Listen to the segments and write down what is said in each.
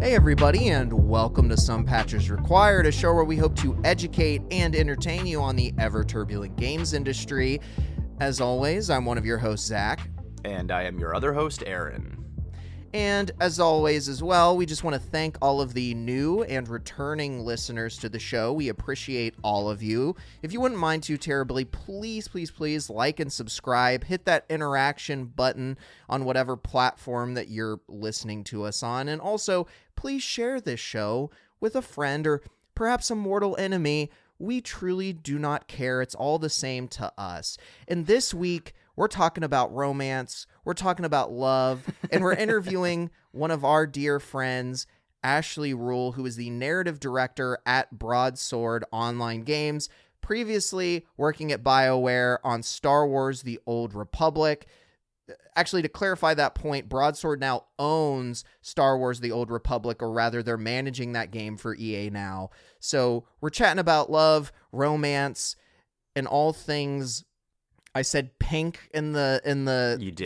Hey everybody, and welcome to Some Patches Required, a show where we hope to educate and entertain you on the ever-turbulent games industry. As always, I'm one of your hosts, Zach. And I am your other host, Aaron. And as always as well, we just want to thank all of the new and returning listeners to the show. We appreciate all of you. If you wouldn't mind too terribly, please like and subscribe. Hit that interaction button on whatever platform that you're listening to us on. And also, please share this show with a friend or perhaps a mortal enemy. We truly do not care. It's all the same to us. And this week, we're talking about romance, we're talking about love, and we're interviewing one of our dear friends, Ashley Ruhl, who is the narrative director at Broadsword Online Games, previously working at BioWare on Star Wars: The Old Republic. Actually, to clarify that point, Broadsword now owns Star Wars: The Old Republic, or rather, they're managing that game for EA now. So we're chatting about love, romance, and all things. I said pink in the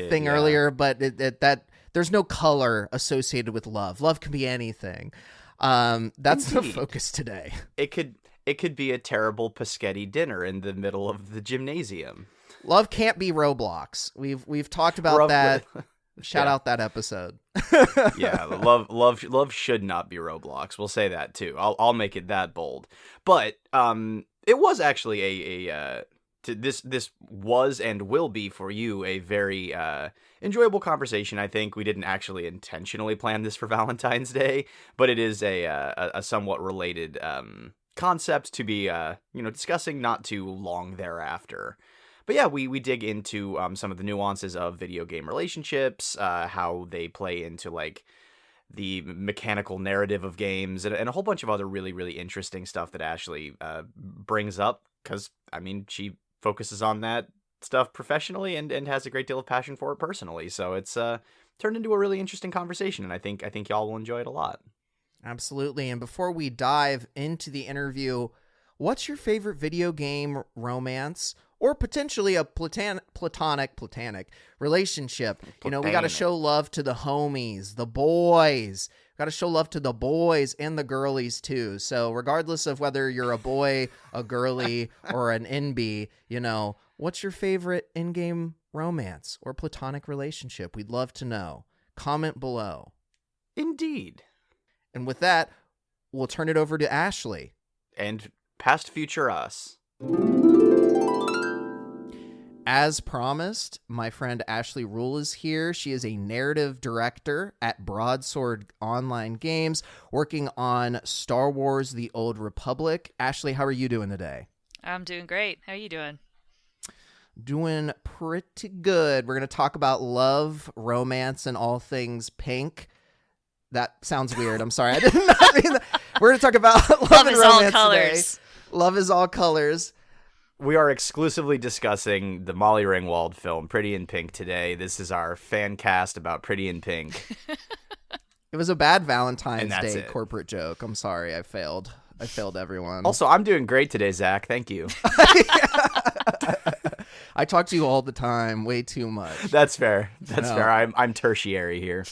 thing earlier, but that there's no color associated with love. Love can be anything. That's the focus today. It could be a terrible Paschetti dinner in the middle of the gymnasium. Love can't be Roblox. We've talked about that. Shout out that episode. Yeah, love should not be Roblox. We'll say that too. I'll make it that bold. But it was actually this was and will be for you a very enjoyable conversation. I think we didn't actually intentionally plan this for Valentine's Day, but it is a somewhat related concept to be discussing not too long thereafter. But yeah, we dig into some of the nuances of video game relationships, how they play into like the mechanical narrative of games, and a whole bunch of other really, really interesting stuff that Ashley brings up, because I mean she focuses on that stuff professionally and has a great deal of passion for it personally. So it's turned into a really interesting conversation, and I think y'all will enjoy it a lot. Absolutely. And before we dive into the interview, what's your favorite video game romance or potentially a platonic relationship? You know, we got to show love to the homies, the boys. Got to show love to the boys and the girlies too. So regardless of whether you're a boy, a girly, or an NB, what's your favorite in-game romance or platonic relationship? We'd love to know. Comment below. Indeed. And with that, we'll turn it over to Ashley. And past future us. As promised, my friend Ashley Ruhl is here. She is a narrative director at Broadsword Online Games, working on Star Wars: The Old Republic. Ashley, how are you doing today? I'm doing great. How are you doing? Doing pretty good. We're going to talk about love, romance, and all things pink. That sounds weird. I'm sorry. I did not mean that. We're going to talk about love and romance today. Love is all colors. We are exclusively discussing the Molly Ringwald film, Pretty in Pink, today. This is our fan cast about Pretty in Pink. It was a bad Valentine's Day corporate joke. I'm sorry. I failed everyone. Also, I'm doing great today, Zach. Thank you. I talk to you all the time, way too much. That's fair. That's fair. I'm tertiary here.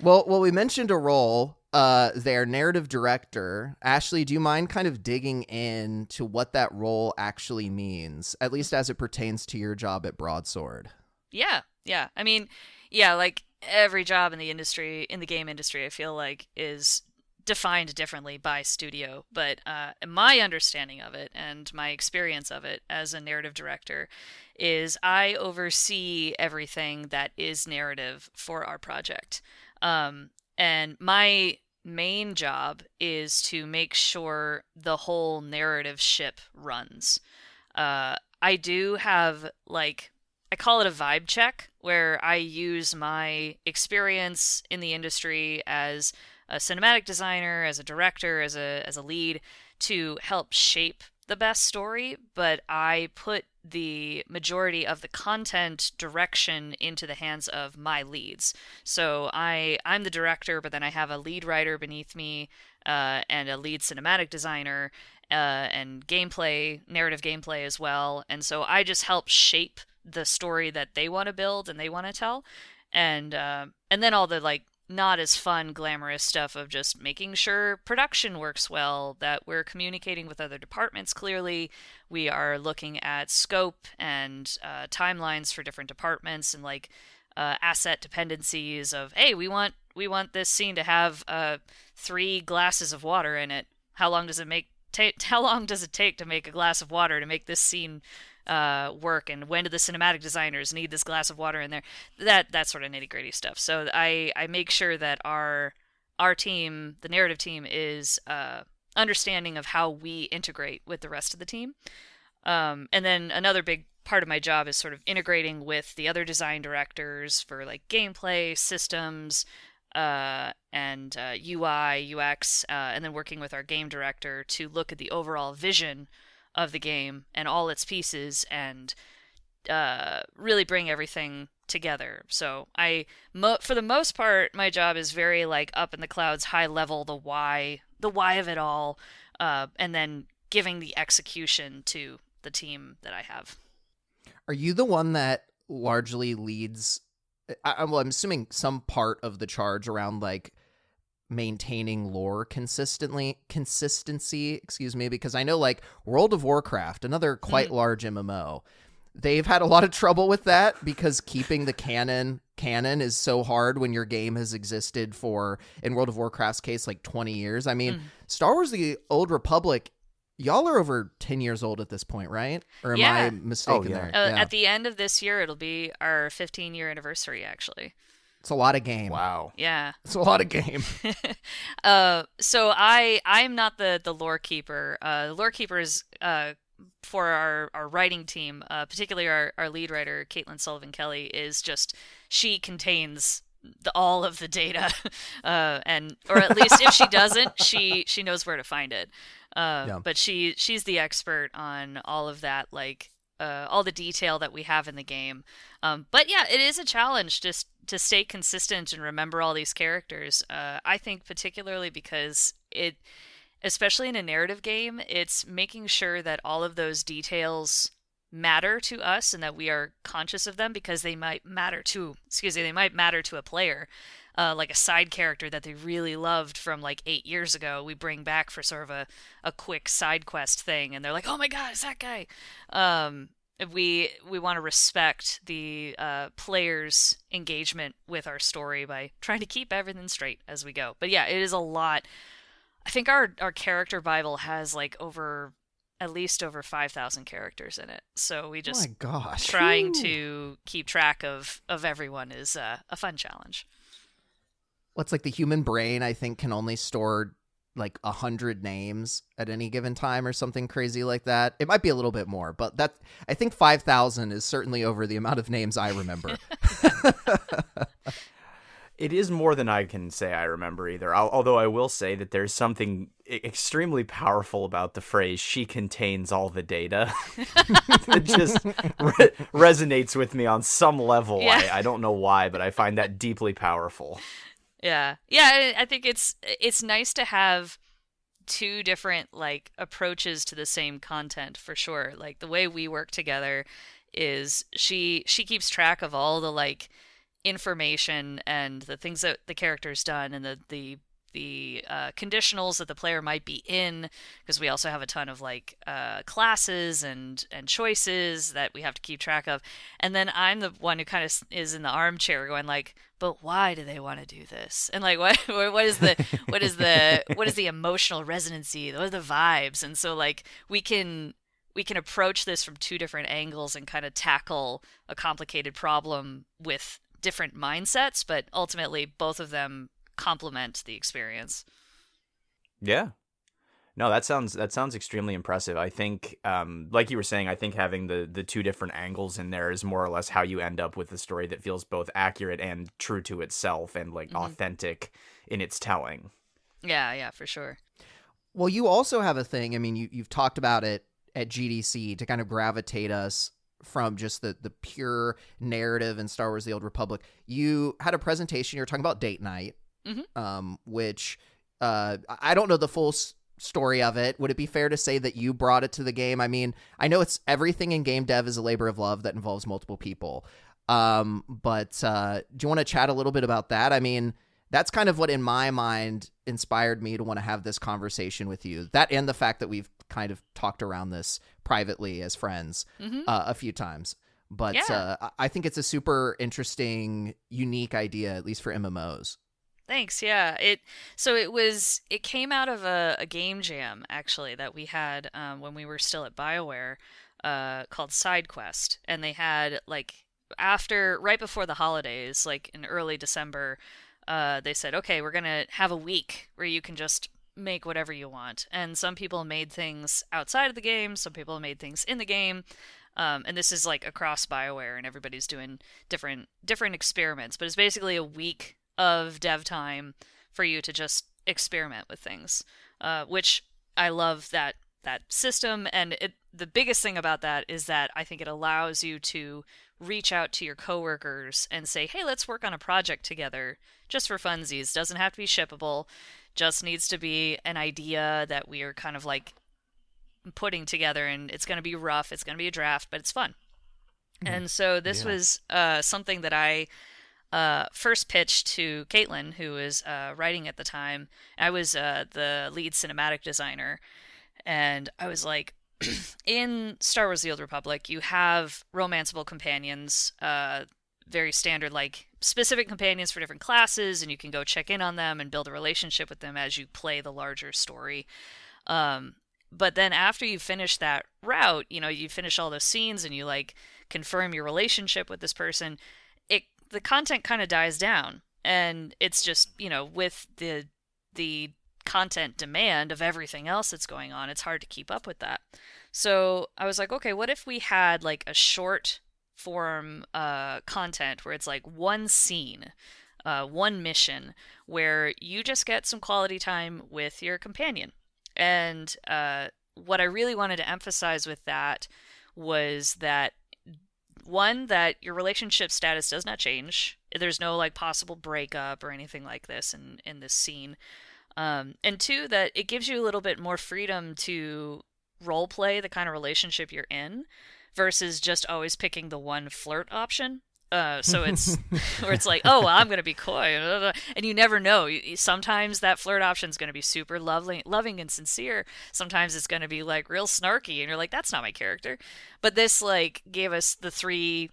Well, we mentioned a role. Their narrative director. Ashley, do you mind kind of digging into what that role actually means, at least as it pertains to your job at Broadsword? Yeah. I mean, like every job in the industry, in the game industry, I feel like is defined differently by studio. But my understanding of it and my experience of it as a narrative director is I oversee everything that is narrative for our project. And my main job is to make sure the whole narrative ship runs. I do have like I call it a vibe check, where I use my experience in the industry as a cinematic designer, as a director, as a lead, to help shape the best story, but I put the majority of the content direction into the hands of my leads. So I'm the director, but then I have a lead writer beneath me, and a lead cinematic designer, and narrative gameplay as well. And so I just help shape the story that they want to build and they want to tell, and then all the like not as fun, glamorous stuff of just making sure production works well, that we're communicating with other departments clearly. We are looking at scope and timelines for different departments, and like asset dependencies of, hey, we want this scene to have 3 glasses of water in it. How long does it take to make a glass of water to make this scene work, and when do the cinematic designers need this glass of water in there? That sort of nitty-gritty stuff. So I make sure that our team, the narrative team, is understanding of how we integrate with the rest of the team. And then another big part of my job is sort of integrating with the other design directors for like gameplay, systems, and UI, UX, and then working with our game director to look at the overall vision of the game and all its pieces, and really bring everything together. So for the most part, my job is very like up in the clouds, high level, the why of it all, and then giving the execution to the team that I have. Are you the one that largely leads? I'm assuming some part of the charge around like maintaining lore consistency, because I know like World of Warcraft, another quite large MMO, they've had a lot of trouble with that because keeping the canon is so hard when your game has existed for, in World of Warcraft's case, like 20 years. I mean, Star Wars The Old Republic, y'all are over 10 years old at this point, right? Or am I mistaken there? At the end of this year, it'll be our 15-year anniversary, actually. It's a lot of game. Wow. Yeah. It's a lot of game. So I'm not the lore keeper. The lore keeper is for our writing team, particularly our lead writer, Caitlin Sullivan Kelly, is just, she contains all of the data, or at least if she doesn't, she knows where to find it. But she's the expert on all of that, like all the detail that we have in the game. But yeah, it is a challenge just to stay consistent and remember all these characters. I think particularly because especially in a narrative game, it's making sure that all of those details matter to us and that we are conscious of them, because they might matter to a player. Like a side character that they really loved from like 8 years ago, we bring back for sort of a quick side quest thing, and they're like, oh my god, it's that guy. We want to respect the players' engagement with our story by trying to keep everything straight as we go. But yeah, it is a lot. I think our character Bible has like at least over 5,000 characters in it. So we just, oh my gosh, trying to keep track of everyone is a fun challenge. What's like the human brain, I think, can only store like 100 names at any given time or something crazy like that. It might be a little bit more, but I think 5,000 is certainly over the amount of names I remember. It is more than I can say I remember either. Although I will say that there's something extremely powerful about the phrase, she contains all the data. It just resonates with me on some level. Yeah. I don't know why, but I find that deeply powerful. Yeah. I think it's nice to have two different like approaches to the same content, for sure. Like the way we work together is she keeps track of all the like information and the things that the character's done, and the conditionals that the player might be in, because we also have a ton of like classes and choices that we have to keep track of. And then I'm the one who kind of is in the armchair going like, but why do they want to do this? And like what is the emotional resonancy? What are the vibes? And so like we can approach this from two different angles and kind of tackle a complicated problem with different mindsets, but ultimately both of them complement the experience. Yeah. No, that sounds extremely impressive. I think, like you were saying, I think having the two different angles in there is more or less how you end up with a story that feels both accurate and true to itself and like authentic in its telling. Yeah, for sure. Well, you also have a thing. I mean, you've talked about it at GDC to kind of gravitate us from just the pure narrative in Star Wars: The Old Republic. You had a presentation. You were talking about date night, which I don't know the full story of it. Would it be fair to say that you brought it to the game? I mean, I know it's everything in game dev is a labor of love that involves multiple people. But do you want to chat a little bit about that? I mean, that's kind of what in my mind inspired me to want to have this conversation with you. That and the fact that we've kind of talked around this privately as friends a few times. But I think it's a super interesting, unique idea, at least for MMOs. Thanks. Yeah. It came out of a game jam actually that we had when we were still at BioWare called Side Quest, and they had like right before the holidays, like in early December, they said, okay, we're gonna have a week where you can just make whatever you want. And some people made things outside of the game, some people made things in the game. And this is like across BioWare, and everybody's doing different experiments. But it's basically a week of dev time for you to just experiment with things, which I love that system. And the biggest thing about that is that I think it allows you to reach out to your coworkers and say, hey, let's work on a project together just for funsies. Doesn't have to be shippable, just needs to be an idea that we are kind of like putting together, and it's going to be rough, it's going to be a draft, but it's fun. And so this was something that I first pitched to Caitlin, who was writing at the time. I was the lead cinematic designer, and I was like, in Star Wars: The Old Republic, you have romanceable companions, very standard, like specific companions for different classes, and you can go check in on them and build a relationship with them as you play the larger story. But then after you finish that route, you finish all those scenes and you like confirm your relationship with this person, the content kind of dies down, and it's just, with the content demand of everything else that's going on, it's hard to keep up with that. So I was like, okay, what if we had like a short form content where it's like one scene, one mission where you just get some quality time with your companion. And what I really wanted to emphasize with that was that, one, that your relationship status does not change. There's no like possible breakup or anything like this in this scene. And two, that it gives you a little bit more freedom to role play the kind of relationship you're in versus just always picking the one flirt option. So it's where it's like, oh, well, I'm going to be coy. And you never know. Sometimes that flirt option is going to be super loving and sincere. Sometimes it's going to be like real snarky. And you're like, that's not my character. But this like gave us the three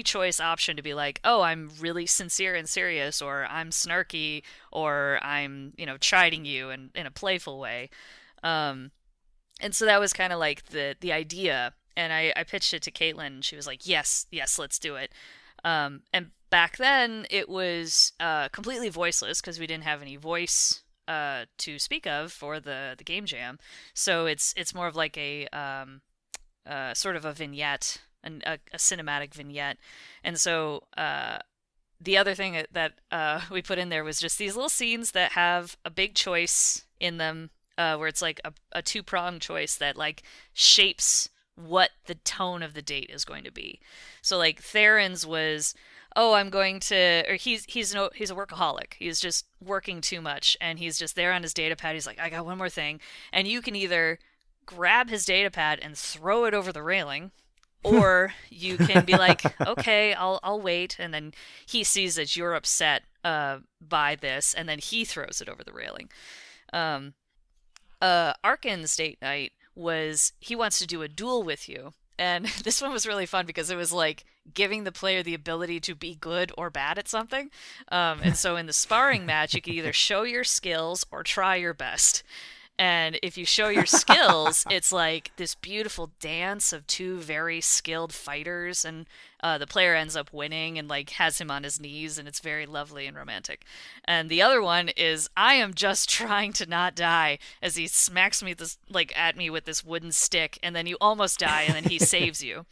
choice option to be like, oh, I'm really sincere and serious, or I'm snarky, or I'm, chiding you in a playful way. And so that was kind of like the idea. And I pitched it to Caitlin, and she was like, yes, let's do it. And back then, it was completely voiceless because we didn't have any voice to speak of for the game jam. So it's more of like a sort of a vignette, a cinematic vignette. And so the other thing that we put in there was just these little scenes that have a big choice in them, where it's like a two-pronged choice that like shapes what the tone of the date is going to be. So like Theron's was, oh, I'm going to, or he's a workaholic. He's just working too much, and he's just there on his data pad. He's like, I got one more thing. And you can either grab his data pad and throw it over the railing, or you can be like, okay, I'll wait. And then he sees that you're upset by this, and then he throws it over the railing. Arkin's date night was he wants to do a duel with you. And this one was really fun because it was like giving the player the ability to be good or bad at something. And so in the sparring match, you could either show your skills or try your best. And if you show your skills, it's like this beautiful dance of two very skilled fighters, and the player ends up winning and like has him on his knees, and it's very lovely and romantic. And the other one is I am just trying to not die as he smacks me at me with this wooden stick, and then you almost die, and then he saves you.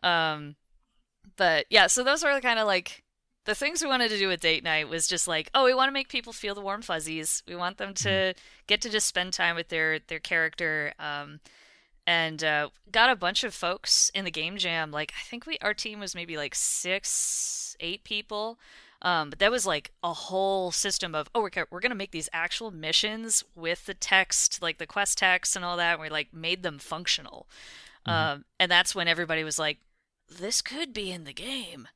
But yeah, so those are kind of like the things we wanted to do with date night was just like, oh, we want to make people feel the warm fuzzies. We want them to get to just spend time with their character. And got a bunch of folks in the game jam. Like, I think our team was maybe like 6-8 people. But that was like a whole system of, oh, we're going to make these actual missions with the text, like the quest text and all that. And we like made them functional. And that's when everybody was like, this could be in the game.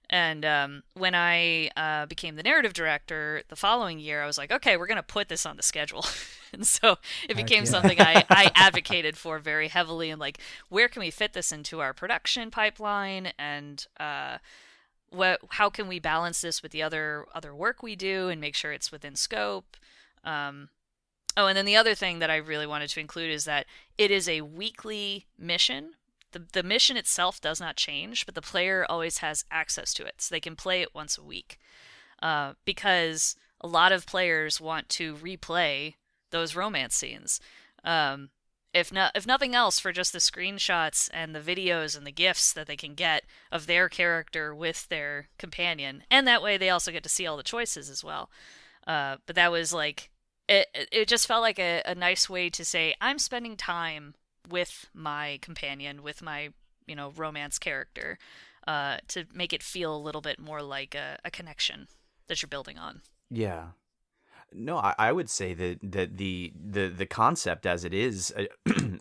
And when I became the narrative director the following year, I was like, okay, we're going to put this on the schedule. And so it became something I advocated for very heavily. And like, where can we fit this into our production pipeline? And how can we balance this with the other work we do and make sure it's within scope? And then the other thing that I really wanted to include is that it is a weekly mission. The mission itself does not change, but the player always has access to it, so they can play it once a week. Because a lot of players want to replay those romance scenes. If nothing else, for just the screenshots and the videos and the GIFs that they can get of their character with their companion, and that way they also get to see all the choices as well. But that was like, it just felt like a nice way to say, I'm spending time with my companion, with my, romance character, to make it feel a little bit more like a connection that you're building on. Yeah. No, I would say that the concept as it is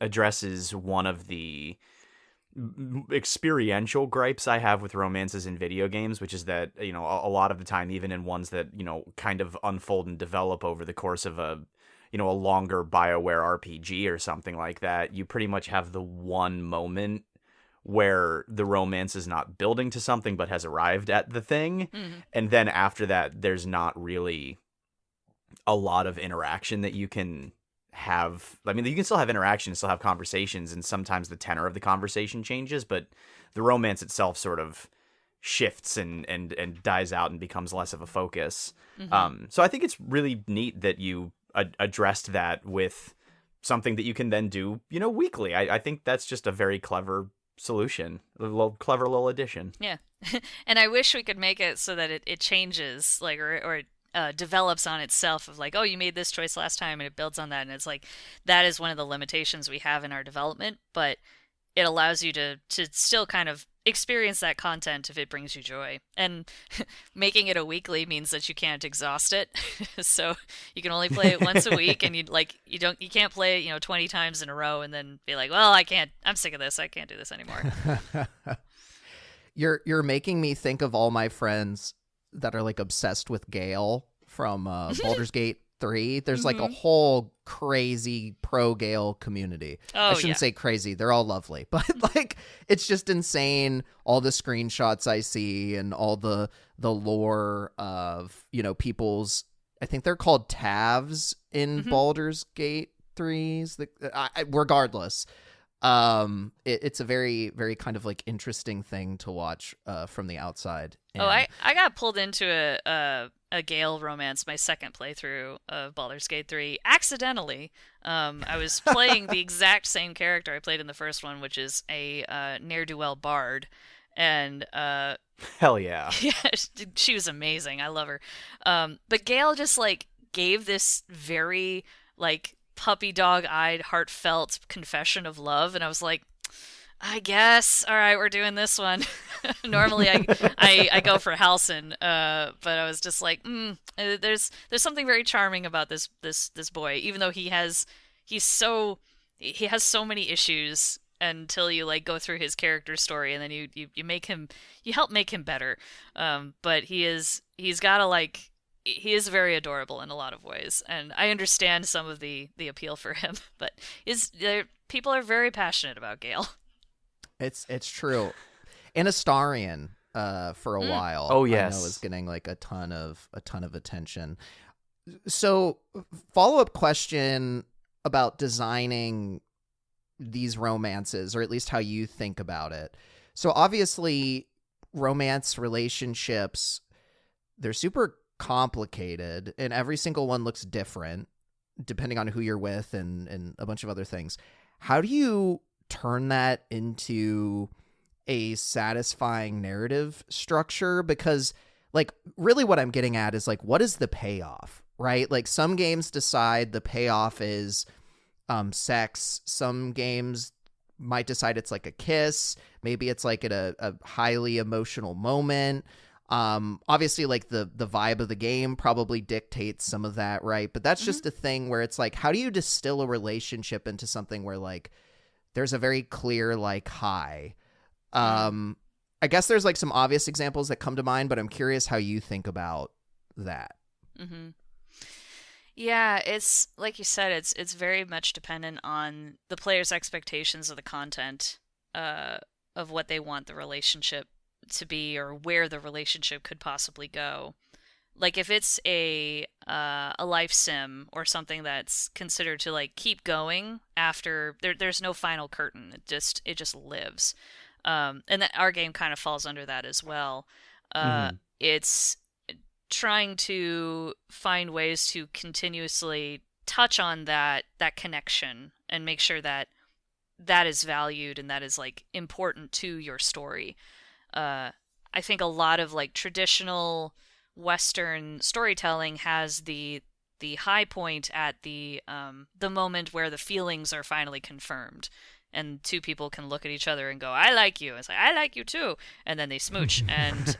addresses one of the experiential gripes I have with romances in video games, which is that, a lot of the time, even in ones that, kind of unfold and develop over the course of a longer BioWare RPG or something like that, you pretty much have the one moment where the romance is not building to something but has arrived at the thing. Mm-hmm. And then after that, there's not really a lot of interaction that you can have. I mean, you can still have interaction and still have conversations, and sometimes the tenor of the conversation changes, but the romance itself sort of shifts and dies out and becomes less of a focus. Mm-hmm. So I think it's really neat that you addressed that with something that you can then do, weekly. I think that's just a very clever solution, clever little addition. Yeah. And I wish we could make it so that it changes, like, or develops on itself of like, oh, you made this choice last time and it builds on that. And it's like, that is one of the limitations we have in our development, but it allows you to still kind of experience that content if it brings you joy. And making it a weekly means that you can't exhaust it. So you can only play it once a week, and you can't play it, 20 times in a row and then be like, well, I'm sick of this. I can't do this anymore. You're making me think of all my friends that are like obsessed with Gale from Baldur's Gate 3. There's like a whole crazy pro Gale community. I shouldn't say crazy, they're all lovely, but like it's just insane, all the screenshots I see and all the lore of people's, I think they're called Tavs in Baldur's Gate 3s. Regardless, it's a very, very kind of like interesting thing to watch from the outside. And I got pulled into a Gale romance my second playthrough of Baldur's Gate 3 accidentally. I was playing the exact same character I played in the first one, which is a ne'er-do-well bard, and hell yeah. Yeah, she was amazing. I love her. But Gale just like gave this very like puppy dog-eyed, heartfelt confession of love, and I was like, I guess, all right, we're doing this one. Normally I go for Halcyon, but I was just like, there's something very charming about this boy, even though he has so many issues until you like go through his character story, and then you help make him better. But he is very adorable in a lot of ways, and I understand some of the appeal for him, but people are very passionate about Gale. It's true. And Astarion for a while. Oh yes, I know is getting like a ton of attention. So follow-up question, about designing these romances, or at least how you think about it. So obviously romance relationships, they're super complicated, and every single one looks different depending on who you're with and a bunch of other things. How do you turn that into a satisfying narrative structure? Because like really what I'm getting at is like, what is the payoff, right? Like some games decide the payoff is sex. Some games might decide it's like a kiss. Maybe it's like at a highly emotional moment. Obviously like the vibe of the game probably dictates some of that, right? But that's just a thing where it's like, how do you distill a relationship into something where like there's a very clear like high? I guess there's like some obvious examples that come to mind, but I'm curious how you think about that. Mm-hmm. Yeah, it's like you said, it's very much dependent on the player's expectations of the content, of what they want the relationship to be or where the relationship could possibly go. Like if it's a life sim or something that's considered to like keep going after there's no final curtain. It just lives. And that our game kind of falls under that as well. It's trying to find ways to continuously touch on that connection and make sure that that is valued and that is like important to your story. I think a lot of like traditional Western storytelling has the high point at the moment where the feelings are finally confirmed, and two people can look at each other and go, "I like you." It's like, "I like you too," and then they smooch, and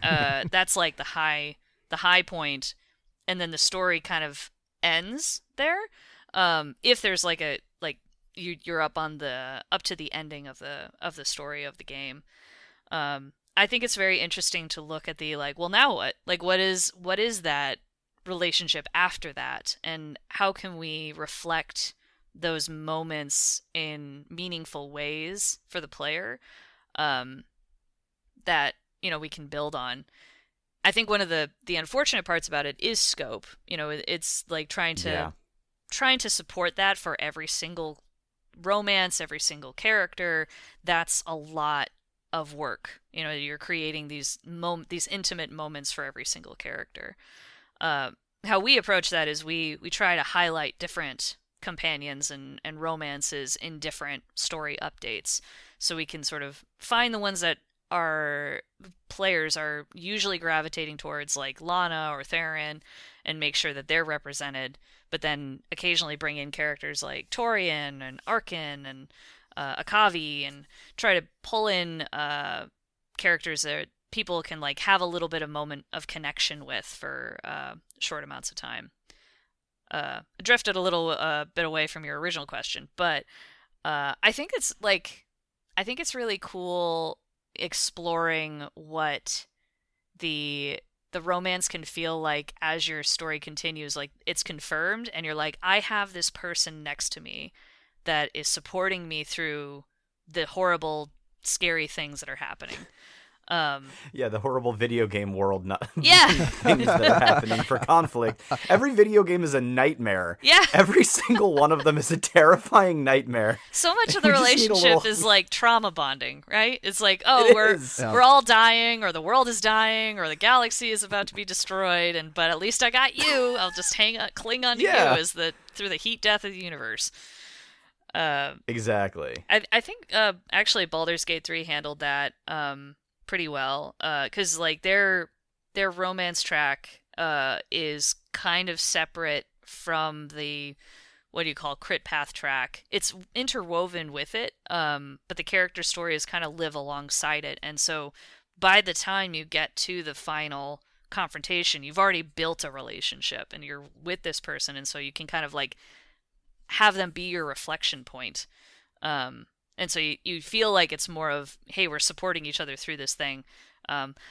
that's like the high point, and then the story kind of ends there. If there's like you're up to the ending of the story of the game. I think it's very interesting to look at the like, well, now what? Like, what is that relationship after that, and how can we reflect those moments in meaningful ways for the player, that we can build on. I think one of the unfortunate parts about it is scope. It's like trying to support that for every single romance, every single character. That's a lot of work. You're creating these intimate moments for every single character. How we approach that is we try to highlight different companions and romances in different story updates, so we can sort of find the ones that our players are usually gravitating towards, like Lana or Theron, and make sure that they're represented, but then occasionally bring in characters like Torian and Arkin and Akavi, and try to pull in characters that people can like have a little bit of moment of connection with for short amounts of time. Drifted a little bit away from your original question, but I think it's really cool exploring what the romance can feel like as your story continues. Like it's confirmed, and you're like, I have this person next to me that is supporting me through the horrible, scary things that are happening. The horrible video game world things that are happening for conflict. Every video game is a nightmare. Yeah. Every single one of them is a terrifying nightmare. So much of the relationship is like trauma bonding, right? It's like, we're all dying, or the world is dying, or the galaxy is about to be destroyed, but at least I got you. I'll just cling on to you through the heat death of the universe. Exactly. I think actually Baldur's Gate 3 handled that pretty well, because like their romance track is kind of separate from the crit path track. It's interwoven with it, but the character stories kind of live alongside it, and so by the time you get to the final confrontation, you've already built a relationship and you're with this person, and so you can kind of like have them be your reflection point. And so you feel like it's more of, hey, we're supporting each other through this thing.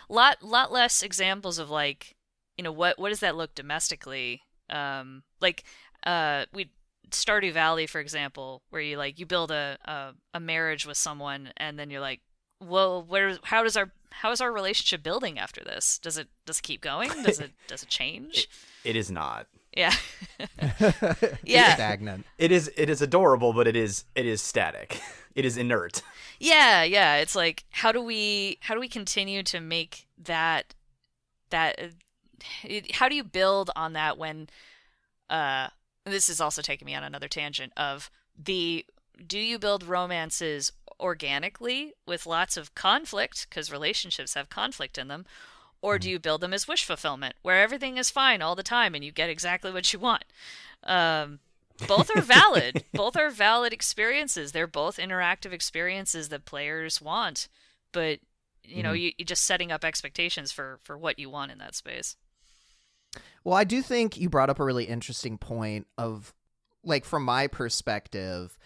Lot less examples of like, what does that look domestically? Like Stardew Valley, for example, where you build a marriage with someone, and then you're like, well, how is our relationship building after this? Does it keep going? Does it change? It is not. Yeah. It's stagnant. It is adorable, but it is static. It is inert. Yeah, yeah. It's like how do we continue to make that how do you build on that when this is also taking me on another tangent of do you build romances organically with lots of conflict because relationships have conflict in them, or do you build them as wish fulfillment where everything is fine all the time and you get exactly what you want? Both are valid. Both are valid experiences. They're both interactive experiences that players want, but you know, you're just setting up expectations for what you want in that space. Well, I do think you brought up a really interesting point of, like, from my perspective,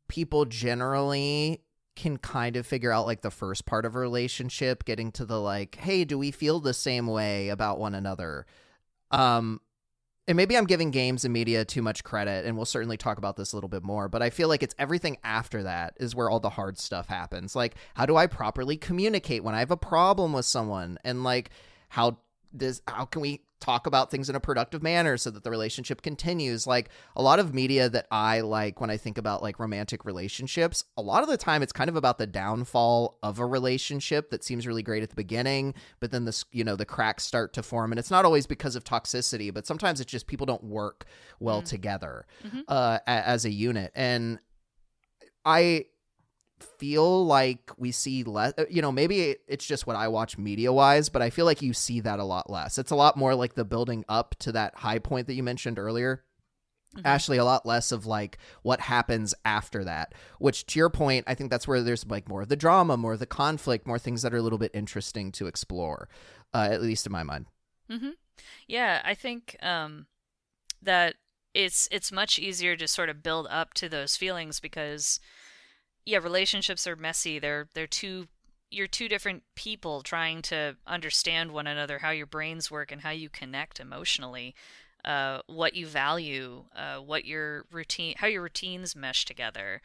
people generally can kind of figure out, like, the first part of a relationship, getting to the, like, hey, do we feel the same way about one another? And maybe I'm giving games and media too much credit, and we'll certainly talk about this a little bit more, but I feel like it's everything after that is where all the hard stuff happens. Like, how do I properly communicate when I have a problem with someone? And, like, how can we talk about things in a productive manner so that the relationship continues? Like, a lot of media that I like when I think about, like, romantic relationships, a lot of the time it's kind of about the downfall of a relationship that seems really great at the beginning, but then the cracks start to form, and it's not always because of toxicity, but sometimes it's just people don't work well together as a unit. And I feel like we see less, maybe it's just what I watch media wise, but I feel like you see that a lot less. It's a lot more like the building up to that high point that you mentioned earlier, Ashley, a lot less of like what happens after that, which to your point, I think that's where there's like more of the drama, more of the conflict, more things that are a little bit interesting to explore, at least in my mind. Yeah, I think that it's much easier to sort of build up to those feelings because relationships are messy. You're two different people trying to understand one another, how your brains work and how you connect emotionally, what you value, how your routines mesh together,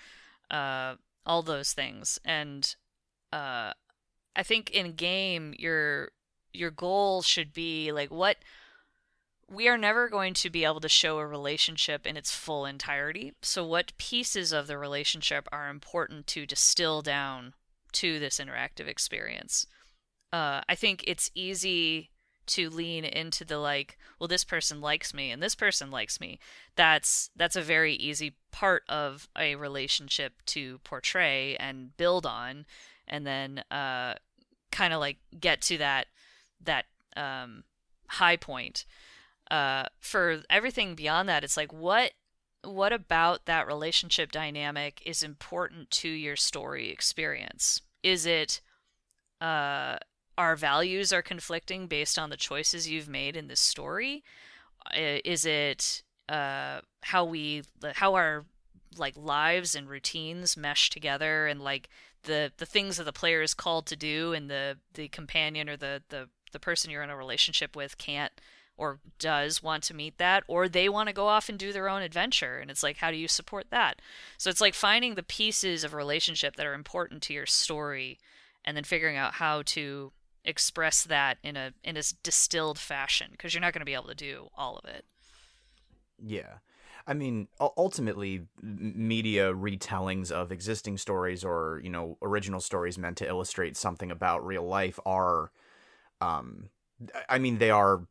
all those things. And I think in game your goal should be like we are never going to be able to show a relationship in its full entirety. So what pieces of the relationship are important to distill down to this interactive experience? I think it's easy to lean into the like, well, this person likes me and this person likes me. That's a very easy part of a relationship to portray and build on, and then kind of like get to that high point. For everything beyond that, it's like what about that relationship dynamic is important to your story experience? Is it our values are conflicting based on the choices you've made in this story? Is it how our like lives and routines mesh together, and like the things that the player is called to do and the companion or the person you're in a relationship with can't or does want to meet that, or they want to go off and do their own adventure, and it's like, how do you support that? So it's like finding the pieces of a relationship that are important to your story and then figuring out how to express that in a distilled fashion, because you're not going to be able to do all of it. Yeah. I mean, ultimately, media retellings of existing stories or, original stories meant to illustrate something about real life are, they are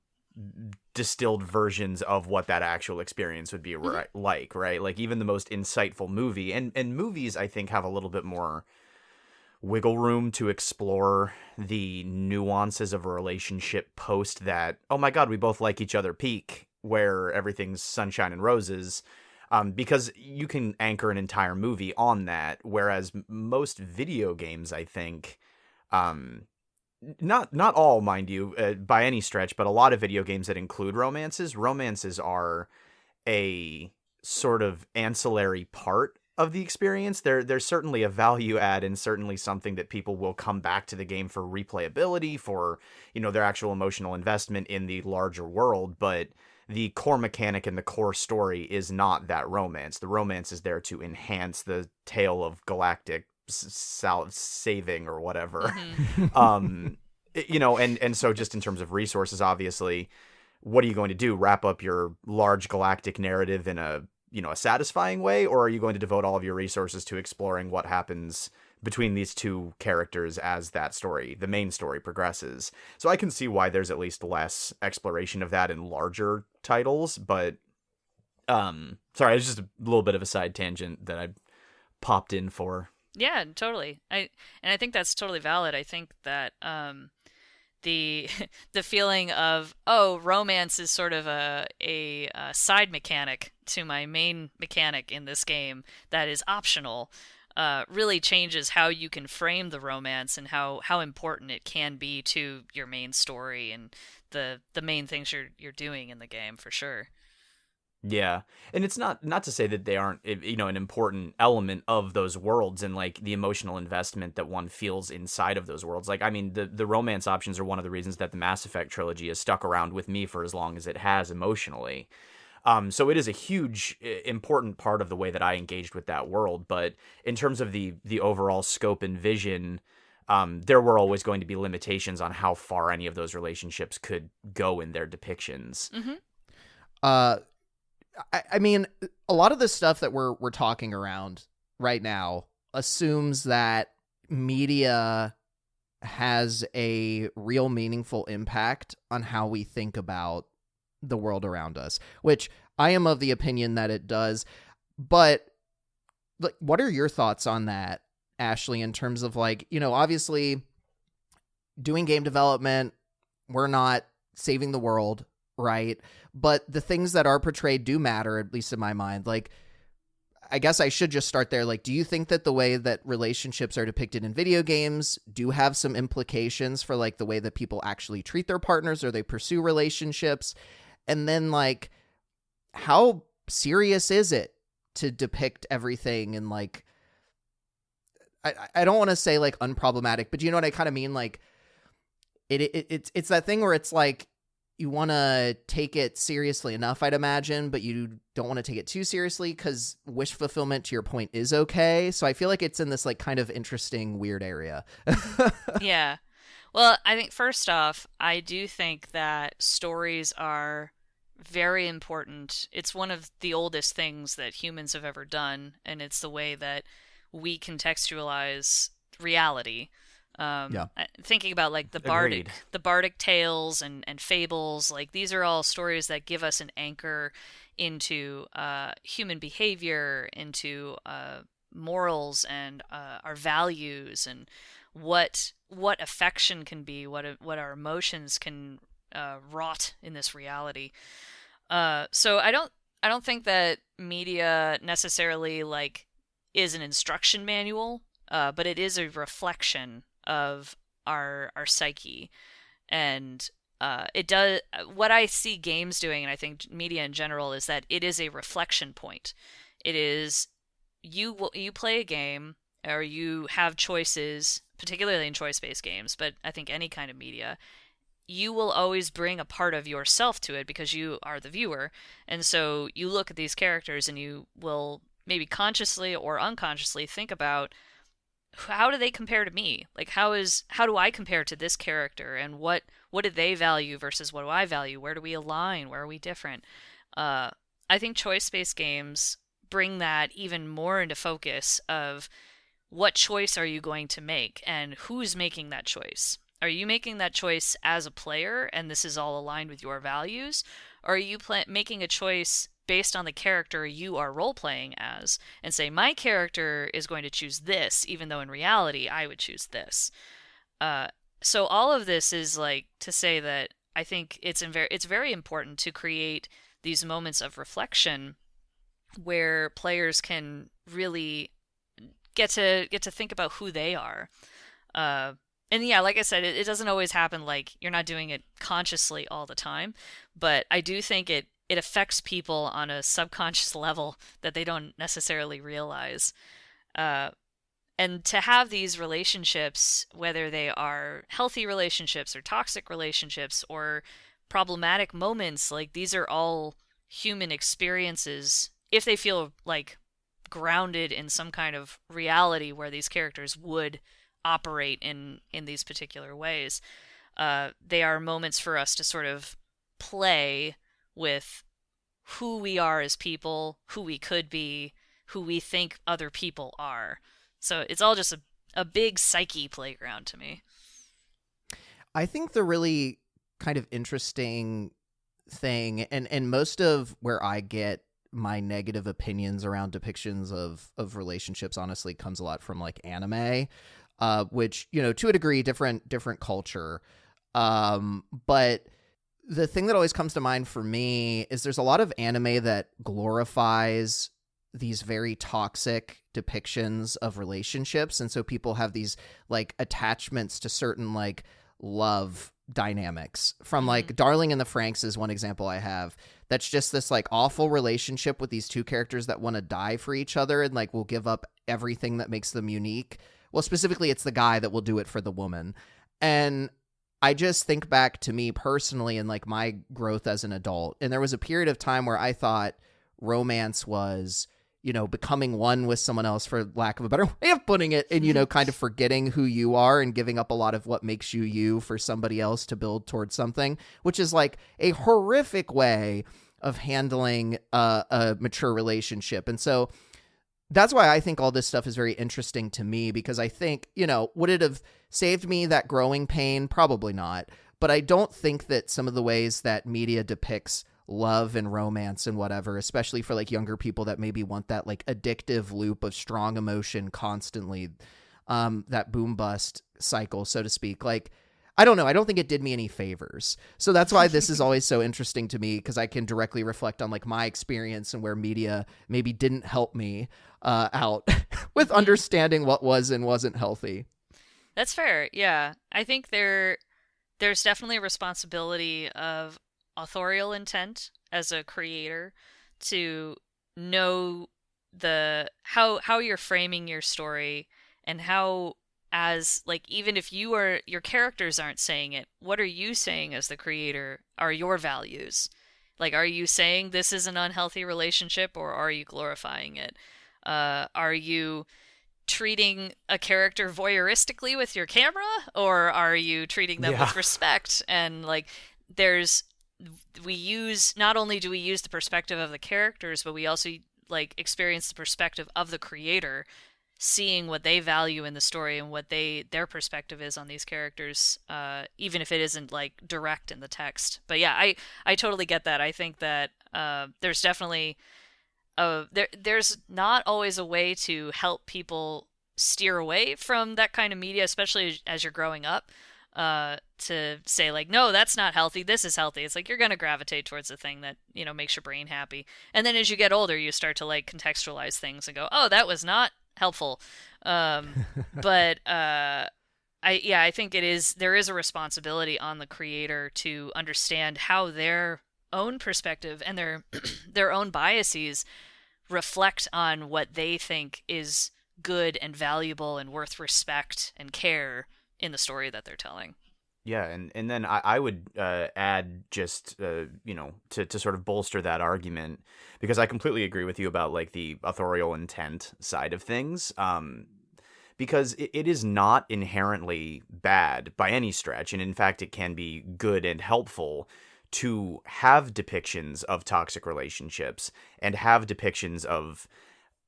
distilled versions of what that actual experience would be like, right? Like even the most insightful movie, and movies, I think, have a little bit more wiggle room to explore the nuances of a relationship post that, oh my God, we both like each other peak, where everything's sunshine and roses, because you can anchor an entire movie on that, whereas most video games, I think, not all, mind you, by any stretch, but a lot of video games that include romances are a sort of ancillary part of the experience. There's certainly a value add and certainly something that people will come back to the game for replayability, for, their actual emotional investment in the larger world, but the core mechanic and the core story is not that romance. The romance is there to enhance the tale of galactic saving or whatever. And so just in terms of resources, obviously, what are you going to do? Wrap up your large galactic narrative in a satisfying way, or are you going to devote all of your resources to exploring what happens between these two characters as that story, the main story, progresses? So I can see why there's at least less exploration of that in larger titles, but sorry, it's just a little bit of a side tangent that I popped in for. Yeah, totally. I think that's totally valid. I think that the the feeling of, oh, romance is sort of a side mechanic to my main mechanic in this game that is optional, really changes how you can frame the romance and how important it can be to your main story and the main things you're doing in the game, for sure. Yeah, and it's not to say that they aren't, an important element of those worlds and like the emotional investment that one feels inside of those worlds. Like, I mean, the romance options are one of the reasons that the Mass Effect trilogy has stuck around with me for as long as it has emotionally. So it is a huge, important part of the way that I engaged with that world. But in terms of the overall scope and vision, there were always going to be limitations on how far any of those relationships could go in their depictions. Mm-hmm. I mean, a lot of the stuff that we're talking around right now assumes that media has a real meaningful impact on how we think about the world around us, which I am of the opinion that it does. But like, what are your thoughts on that, Ashley, in terms of like, obviously doing game development, we're not saving the world, right? But the things that are portrayed do matter, at least in my mind. Like, I guess I should just start there. Like, do you think that the way that relationships are depicted in video games do have some implications for like the way that people actually treat their partners or they pursue relationships? And then like, how serious is it to depict everything in like, I don't want to say like unproblematic, but you know what I kind of mean? Like it's that thing where it's like, you want to take it seriously enough, I'd imagine, but you don't want to take it too seriously because wish fulfillment, to your point, is okay. So I feel like it's in this like kind of interesting, weird area. Yeah. Well, I think first off, I do think that stories are very important. It's one of the oldest things that humans have ever done, and it's the way that we contextualize reality. Yeah. Thinking about like the bardic tales and fables, like these are all stories that give us an anchor into human behavior, into morals and our values, and what affection can be, what our emotions can wrought in this reality. So I don't think that media necessarily like is an instruction manual, but it is a reflection of our psyche, and it does what I see games doing, and I think media in general, is that it is a reflection point. It is you play a game or you have choices, particularly in choice-based games, but I think any kind of media, you will always bring a part of yourself to it because you are the viewer, and so you look at these characters and you will maybe consciously or unconsciously think about, how do they compare to me? Like, how do I compare to this character, and what do they value versus what do I value? Where do we align? Where are we different? I think choice-based games bring that even more into focus of what choice are you going to make and who's making that choice. Are you making that choice as a player and this is all aligned with your values? Or are you making a choice based on the character you are role-playing as, and say, my character is going to choose this, even though in reality I would choose this. So all of this is like to say that I think it's very important to create these moments of reflection where players can really get to think about who they are. And yeah, like I said, it doesn't always happen, like you're not doing it consciously all the time, but I do think it affects people on a subconscious level that they don't necessarily realize. And to have these relationships, whether they are healthy relationships or toxic relationships or problematic moments, like these are all human experiences if they feel like grounded in some kind of reality where these characters would operate in these particular ways. They are moments for us to sort of play with who we are as people, who we could be, who we think other people are. So it's all just a big psyche playground to me. I think the really kind of interesting thing, and most of where I get my negative opinions around depictions of relationships honestly comes a lot from like anime, which, you know, to a degree, different culture. But the thing that always comes to mind for me is there's a lot of anime that glorifies these very toxic depictions of relationships. And so people have these like attachments to certain like love dynamics from like Darling in the Franxx is one example I have. That's just this like awful relationship with these two characters that want to die for each other and like will give up everything that makes them unique. Well, specifically, it's the guy that will do it for the woman. And I just think back to me personally and like my growth as an adult. And there was a period of time where I thought romance was, you know, becoming one with someone else, for lack of a better way of putting it, and, you know, kind of forgetting who you are and giving up a lot of what makes you you for somebody else to build towards something, which is like a horrific way of handling a mature relationship. And so that's why I think all this stuff is very interesting to me, because I think, you know, would it have saved me that growing pain? Probably not. But I don't think that some of the ways that media depicts love and romance and whatever, especially for like younger people that maybe want that like addictive loop of strong emotion constantly, that boom bust cycle, so to speak. Like, I don't know. I don't think it did me any favors. So that's why this is always so interesting to me, because I can directly reflect on like my experience and where media maybe didn't help me out with understanding what was and wasn't healthy. That's fair. Yeah. I think there's definitely a responsibility of authorial intent as a creator to know how you're framing your story, and how, as like, even if your characters aren't saying it, what are you saying as the creator are your values? Like, are you saying this is an unhealthy relationship, or are you glorifying it? Are you treating a character voyeuristically with your camera, or are you treating them with respect? And like, not only do we use the perspective of the characters, but we also like experience the perspective of the creator, seeing what they value in the story and what their perspective is on these characters, even if it isn't like direct in the text. But yeah, I totally get that. I think that there's definitely there's not always a way to help people steer away from that kind of media, especially as you're growing up. To say like, no, that's not healthy, this is healthy. It's like you're going to gravitate towards the thing that, you know, makes your brain happy. And then as you get older, you start to like contextualize things and go, oh, that was not helpful. But I think there is a responsibility on the creator to understand how their own perspective and their own biases reflect on what they think is good and valuable and worth respect and care in the story that they're telling. Yeah, and then I would add just, you know, to sort of bolster that argument, because I completely agree with you about like the authorial intent side of things, because it is not inherently bad by any stretch, and in fact it can be good and helpful to have depictions of toxic relationships and have depictions of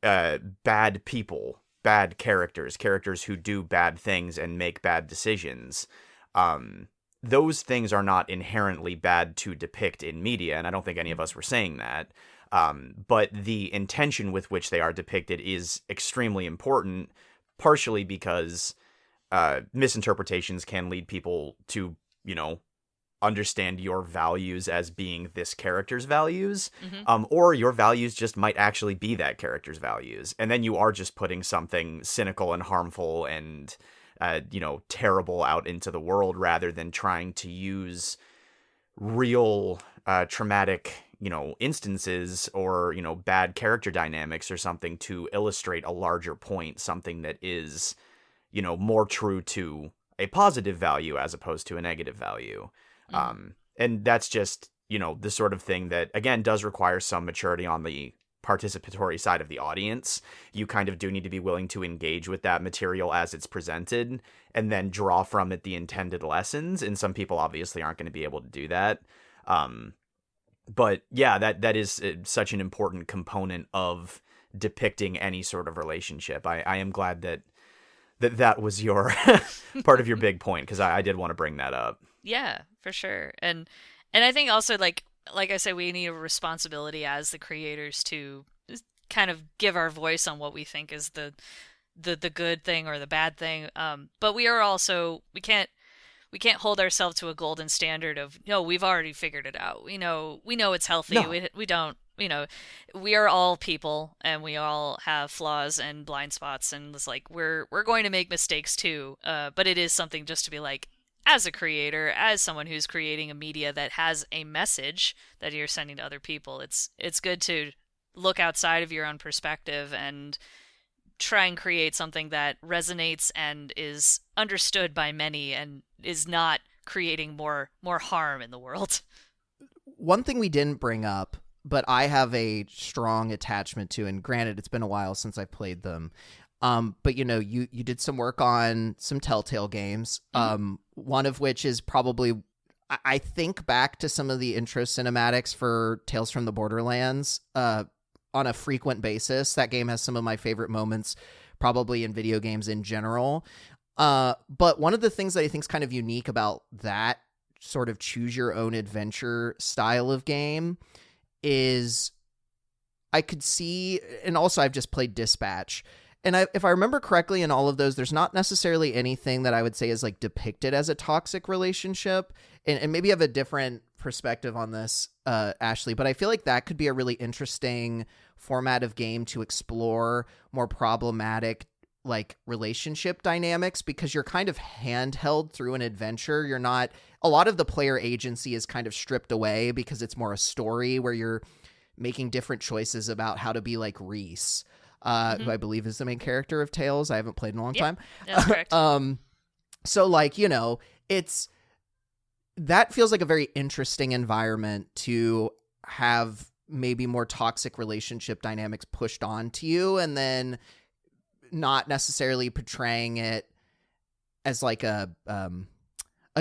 bad people, bad characters who do bad things and make bad decisions. Those things are not inherently bad to depict in media, and I don't think any of us were saying that. But the intention with which they are depicted is extremely important, partially because misinterpretations can lead people to, you know, understand your values as being this character's values, or your values just might actually be that character's values, and then you are just putting something cynical and harmful and you know, terrible out into the world, rather than trying to use real traumatic, you know, instances or, you know, bad character dynamics or something to illustrate a larger point, something that is, you know, more true to a positive value as opposed to a negative value. And that's just, you know, the sort of thing that, again, does require some maturity on the participatory side of the audience. You kind of do need to be willing to engage with that material as it's presented and then draw from it the intended lessons. And some people obviously aren't going to be able to do that. But yeah, that is such an important component of depicting any sort of relationship. I am glad that was your part of your big point, because I did want to bring that up. Yeah, for sure. And I think also like I said, we need a responsibility as the creators to kind of give our voice on what we think is the good thing or the bad thing. But we are also we can't hold ourselves to a golden standard of, no, we've already figured it out. We know it's healthy. No. We don't, we are all people and we all have flaws and blind spots, and it's like we're going to make mistakes too. But it is something just to be like, as a creator, as someone who's creating a media that has a message that you're sending to other people, it's good to look outside of your own perspective and try and create something that resonates and is understood by many and is not creating more harm in the world. One thing we didn't bring up, but I have a strong attachment to, and granted, it's been a while since I played them, but you did some work on some Telltale games, one of which is probably, I think back to some of the intro cinematics for Tales from the Borderlands, on a frequent basis. That game has some of my favorite moments, probably in video games in general. But one of the things that I think is kind of unique about that sort of choose your own adventure style of game is I could see, and also I've just played Dispatch, and if I remember correctly, in all of those, there's not necessarily anything that I would say is like depicted as a toxic relationship. And maybe you have a different perspective on this, Ashley, but I feel like that could be a really interesting format of game to explore more problematic like relationship dynamics, because you're kind of handheld through an adventure. You're not, a lot of the player agency is kind of stripped away because it's more a story where you're making different choices about how to be like Reese, who I believe is the main character of Tales. I haven't played in a long time. That's correct. So like, it's, that feels like a very interesting environment to have maybe more toxic relationship dynamics pushed onto you, and then not necessarily portraying it as like a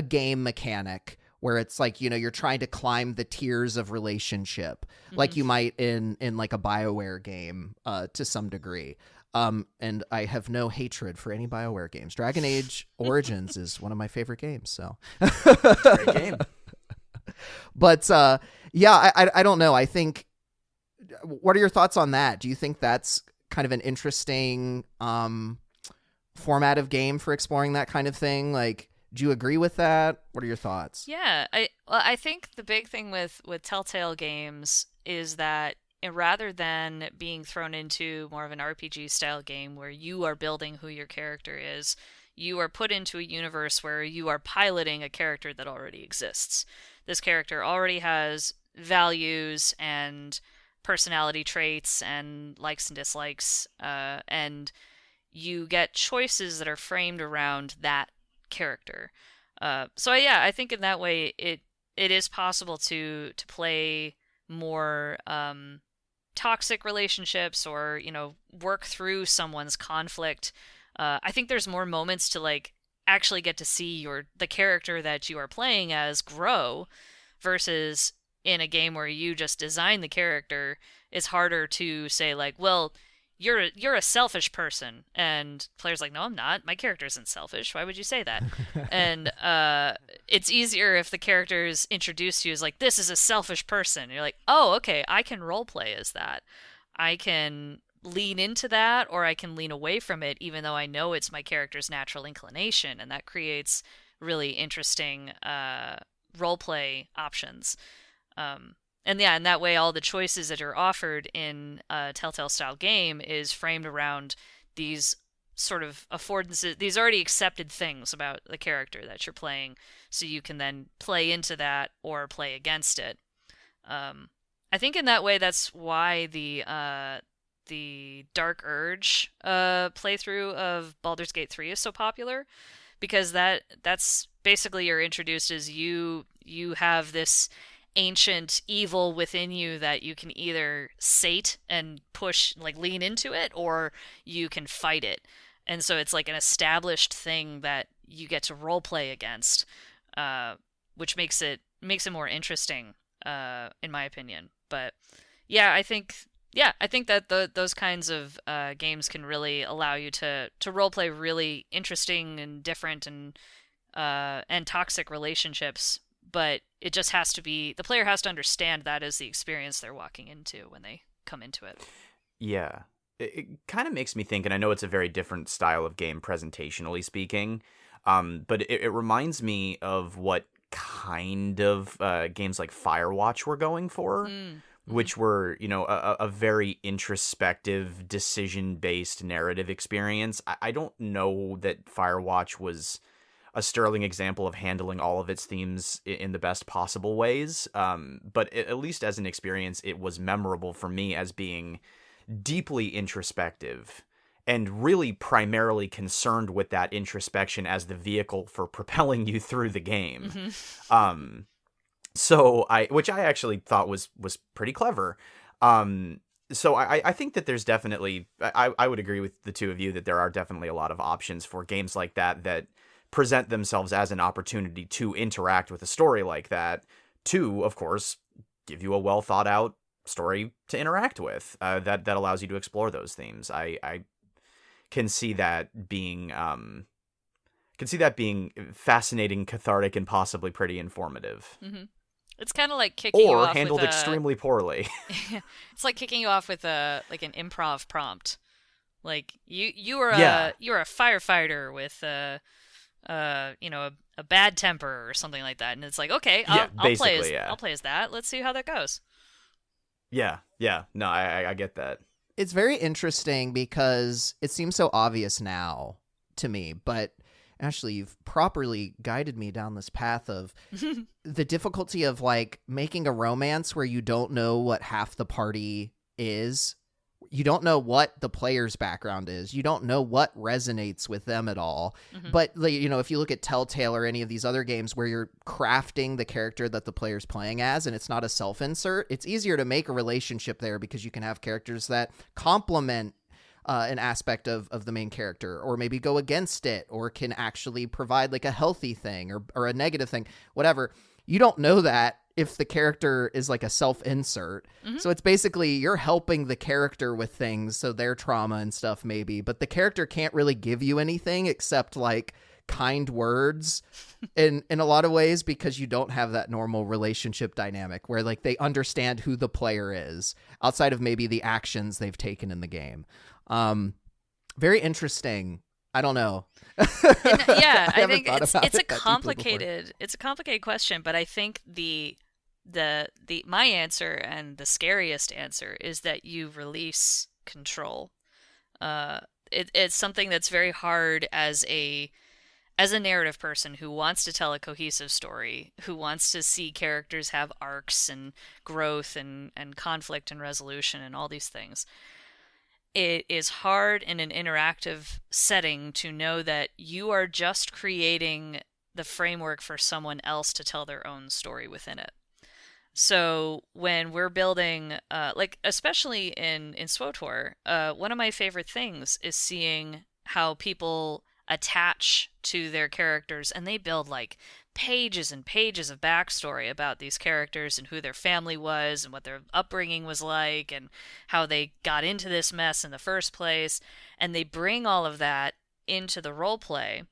game mechanic where it's like, you're trying to climb the tiers of relationship, like you might in like a BioWare game, to some degree. And I have no hatred for any BioWare games. Dragon Age Origins is one of my favorite games, so. Great game. But yeah, I don't know. I think, what are your thoughts on that? Do you think that's kind of an interesting format of game for exploring that kind of thing? Like, do you agree with that? What are your thoughts? Yeah, I think the big thing with Telltale games is that rather than being thrown into more of an RPG style game where you are building who your character is, you are put into a universe where you are piloting a character that already exists. This character already has values and personality traits and likes and dislikes, and you get choices that are framed around that character. So yeah, I think in that way it is possible to play more toxic relationships, or work through someone's conflict. I think there's more moments to like actually get to see the character that you are playing as grow, versus in a game where you just design the character. It's harder to say like, well, you're a selfish person, and players like, no, I'm not. My character isn't selfish. Why would you say that? And it's easier if the character is introduced to you as like, this is a selfish person. You're like, oh, okay, I can roleplay as that. I can lean into that, or I can lean away from it, even though I know it's my character's natural inclination, and that creates really interesting roleplay options. And yeah, in that way, all the choices that are offered in a Telltale style game is framed around these sort of affordances, these already accepted things about the character that you're playing, so you can then play into that or play against it. I think in that way, that's why the Dark Urge playthrough of Baldur's Gate 3 is so popular, because that's basically you're introduced as you have this ancient evil within you that you can either sate and push, like lean into it, or you can fight it. And so it's like an established thing that you get to role play against, which makes it makes it more interesting, in my opinion. But yeah, I think that those kinds of games can really allow you to roleplay really interesting and different and toxic relationships. But it just has to be, the player has to understand that is the experience they're walking into when they come into it. Yeah. It kind of makes me think, and I know it's a very different style of game presentationally speaking, but it reminds me of what kind of games like Firewatch were going for, which were, a very introspective, decision-based narrative experience. I don't know that Firewatch was a sterling example of handling all of its themes in the best possible ways, but at least as an experience, it was memorable for me as being deeply introspective and really primarily concerned with that introspection as the vehicle for propelling you through the game. Which I actually thought was pretty clever. So I think that there's definitely, I would agree with the two of you that there are definitely a lot of options for games like that present themselves as an opportunity to interact with a story like that, to, of course, give you a well thought out story to interact with, that allows you to explore those themes. I can see that being fascinating, cathartic, and possibly pretty informative. It's kind of like kicking you off handled with extremely poorly. It's like kicking you off with an improv prompt. Like you're a firefighter with a bad temper or something like that, and it's like, okay, I'll play as that. Let's see how that goes. Yeah. No, I get that. It's very interesting because it seems so obvious now to me, but Ashley, you've properly guided me down this path of the difficulty of like making a romance where you don't know what half the party is. You don't know what the player's background is. You don't know what resonates with them at all. But, if you look at Telltale or any of these other games where you're crafting the character that the player's playing as, and it's not a self-insert, it's easier to make a relationship there because you can have characters that complement an aspect of the main character, or maybe go against it, or can actually provide like a healthy thing or a negative thing, whatever. You don't know that if the character is like a self-insert. So it's basically you're helping the character with things, so their trauma and stuff maybe, but the character can't really give you anything except like kind words in a lot of ways, because you don't have that normal relationship dynamic where like they understand who the player is outside of maybe the actions they've taken in the game. Very interesting. I don't know. Yeah, I think it's a complicated question, but I think my answer, and the scariest answer, is that you release control. It's something that's very hard as a narrative person who wants to tell a cohesive story, who wants to see characters have arcs and growth and conflict and resolution and all these things. It is hard in an interactive setting to know that you are just creating the framework for someone else to tell their own story within it. So when we're building, especially in SWTOR, one of my favorite things is seeing how people attach to their characters, and they build like pages and pages of backstory about these characters and who their family was and what their upbringing was like and how they got into this mess in the first place, and they bring all of that into the role play.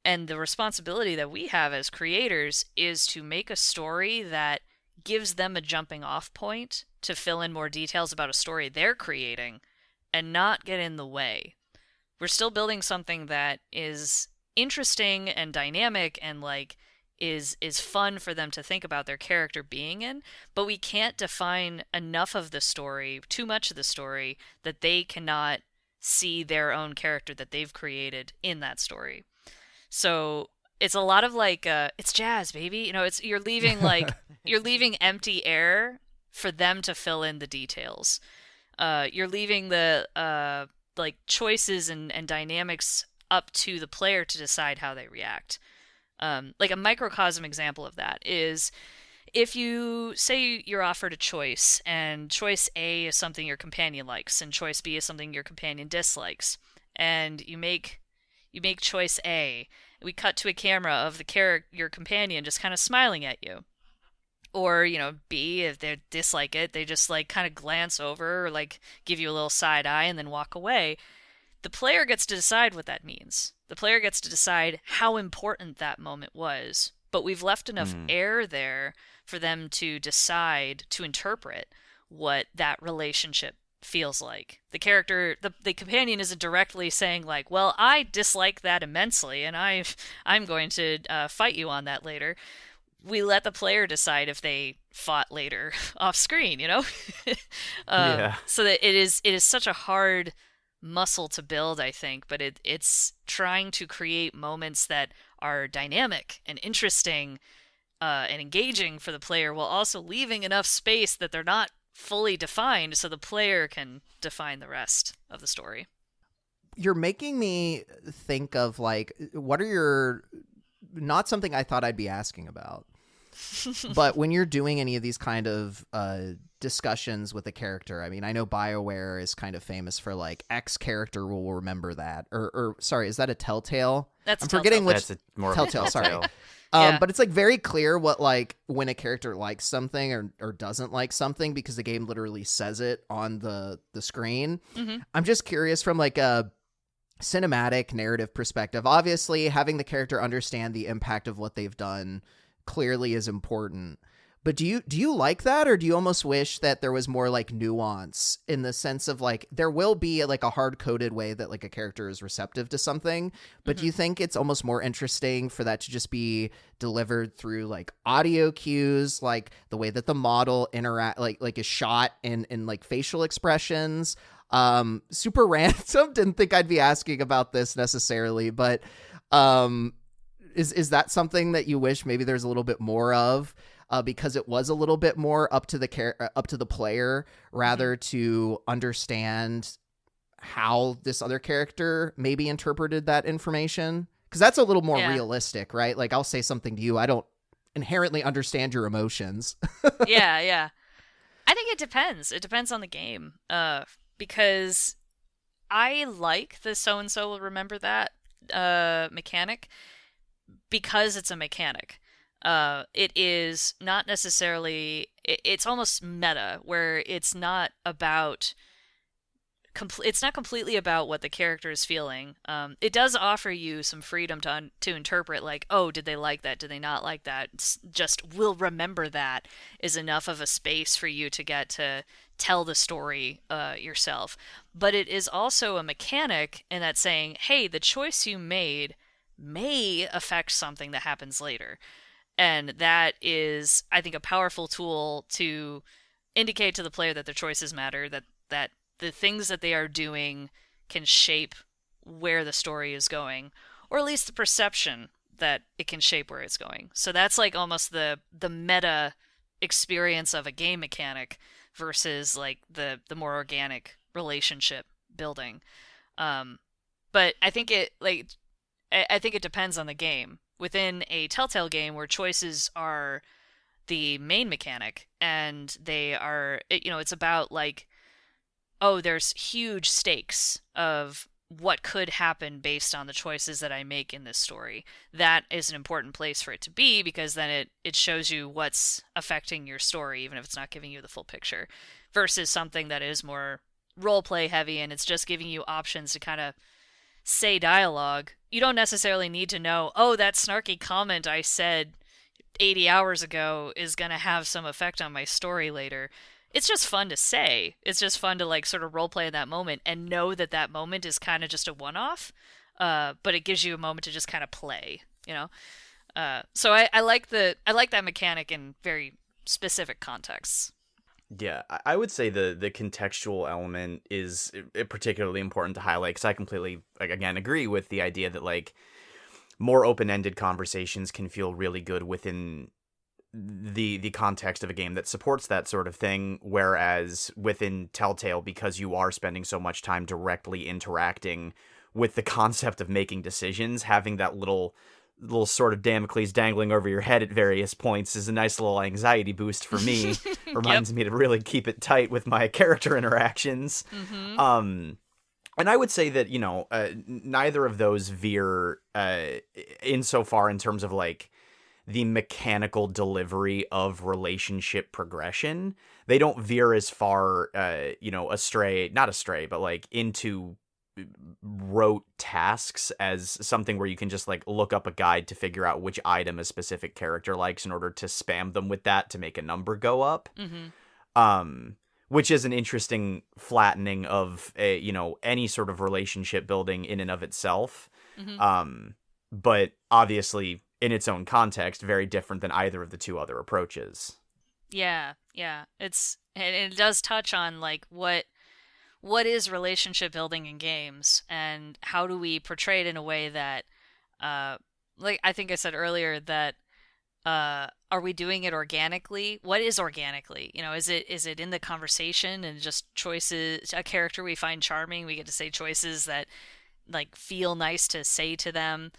And the responsibility that we have as creators is to make a story that gives them a jumping off point to fill in more details about a story they're creating and not get in the way. We're still building something that is interesting and dynamic and like is fun for them to think about their character being in, but we can't define enough of the story, too much of the story, that they cannot see their own character that they've created in that story. So it's a lot of like it's jazz, baby. You're leaving empty air for them to fill in the details. You're leaving the like choices and dynamics up to the player to decide how they react. Like a microcosm example of that is if you say you're offered a choice, and choice A is something your companion likes, and choice B is something your companion dislikes, and you make choice A. We cut to a camera of your companion just kind of smiling at you. Or, B, if they dislike it, they just like kind of glance over or like give you a little side eye and then walk away. The player gets to decide what that means. The player gets to decide how important that moment was. But we've left enough air there for them to decide, to interpret what that relationship feels like. The character, the companion isn't directly saying like, well, I dislike that immensely and I'm going to fight you on that later. We let the player decide if they fought later off screen, Yeah. So that it is such a hard muscle to build, I think, but it's trying to create moments that are dynamic and interesting and engaging for the player while also leaving enough space that they're not fully defined so the player can define the rest of the story. You're making me think of like, what are your, not something I thought I'd be asking about, but when you're doing any of these kind of discussions with a character, I mean, I know BioWare is kind of famous for like X character will remember that, or sorry, is that a Telltale? That's I'm forgetting which. That's more Telltale. Sorry. Yeah. But it's like very clear what like when a character likes something or doesn't like something because the game literally says it on the screen. Mm-hmm. I'm just curious from like a cinematic narrative perspective. Obviously, having the character understand the impact of what they've done clearly is important. But do you like that, or do you almost wish that there was more like nuance in the sense of like there will be like a hard-coded way that like a character is receptive to something, but do you think it's almost more interesting for that to just be delivered through like audio cues, like the way that the model interact like is shot in like facial expressions? Super random, didn't think I'd be asking about this necessarily, but is that something that you wish maybe there's a little bit more of? Because it was a little bit more up to the player rather to understand how this other character maybe interpreted that information. Because that's a little more realistic, right? Like I'll say something to you, I don't inherently understand your emotions. Yeah. I think it depends. It depends on the game. Because I like the so-and-so will remember that mechanic because it's a mechanic. It is not necessarily, it's almost meta, where it's not about, it's not completely about what the character is feeling. It does offer you some freedom to interpret, like, oh, did they like that? Did they not like that? Just will remember that is enough of a space for you to get to tell the story yourself. But it is also a mechanic in that saying, hey, the choice you made may affect something that happens later. And that is, I think, a powerful tool to indicate to the player that their choices matter, that the things that they are doing can shape where the story is going, or at least the perception that it can shape where it's going. So that's like almost the meta experience of a game mechanic versus like the more organic relationship building. But I think it depends on the game. Within a Telltale game where choices are the main mechanic and they are, it's about like, oh, there's huge stakes of what could happen based on the choices that I make in this story. That is an important place for it to be because then it shows you what's affecting your story, even if it's not giving you the full picture, versus something that is more role-play heavy and it's just giving you options to kind of say dialogue. You don't necessarily need to know, oh, that snarky comment I said 80 hours ago is going to have some effect on my story later. It's just fun to say. It's just fun to like sort of roleplay in that moment and know that that moment is kind of just a one-off, but it gives you a moment to just kind of play, So I like that mechanic in very specific contexts. Yeah, I would say the contextual element is particularly important to highlight because I completely, again, agree with the idea that, like, more open-ended conversations can feel really good within the context of a game that supports that sort of thing, whereas within Telltale, because you are spending so much time directly interacting with the concept of making decisions, having that little sort of Damocles dangling over your head at various points is a nice little anxiety boost for me. Reminds me to really keep it tight with my character interactions. Mm-hmm. And I would say that, neither of those veer insofar in terms of like the mechanical delivery of relationship progression. They don't veer as far, not astray, but like into rote tasks as something where you can just like look up a guide to figure out which item a specific character likes in order to spam them with that to make a number go up. Which is an interesting flattening of any sort of relationship building in and of itself. But obviously in its own context, very different than either of the two other approaches. Yeah. It does touch on like what is relationship building in games, and how do we portray it in a way that, like I think I said earlier, that are we doing it organically? What is organically? Is it in the conversation and just choices? A character we find charming, we get to say choices that like feel nice to say to them,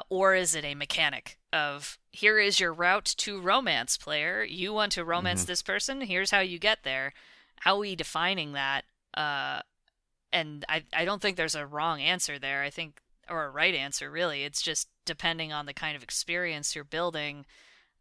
or is it a mechanic of, here is your route to romance, player. You want to romance this person? Here's how you get there. How are we defining that? And I don't think there's a wrong answer there. I think, or a right answer, really. It's just depending on the kind of experience you're building.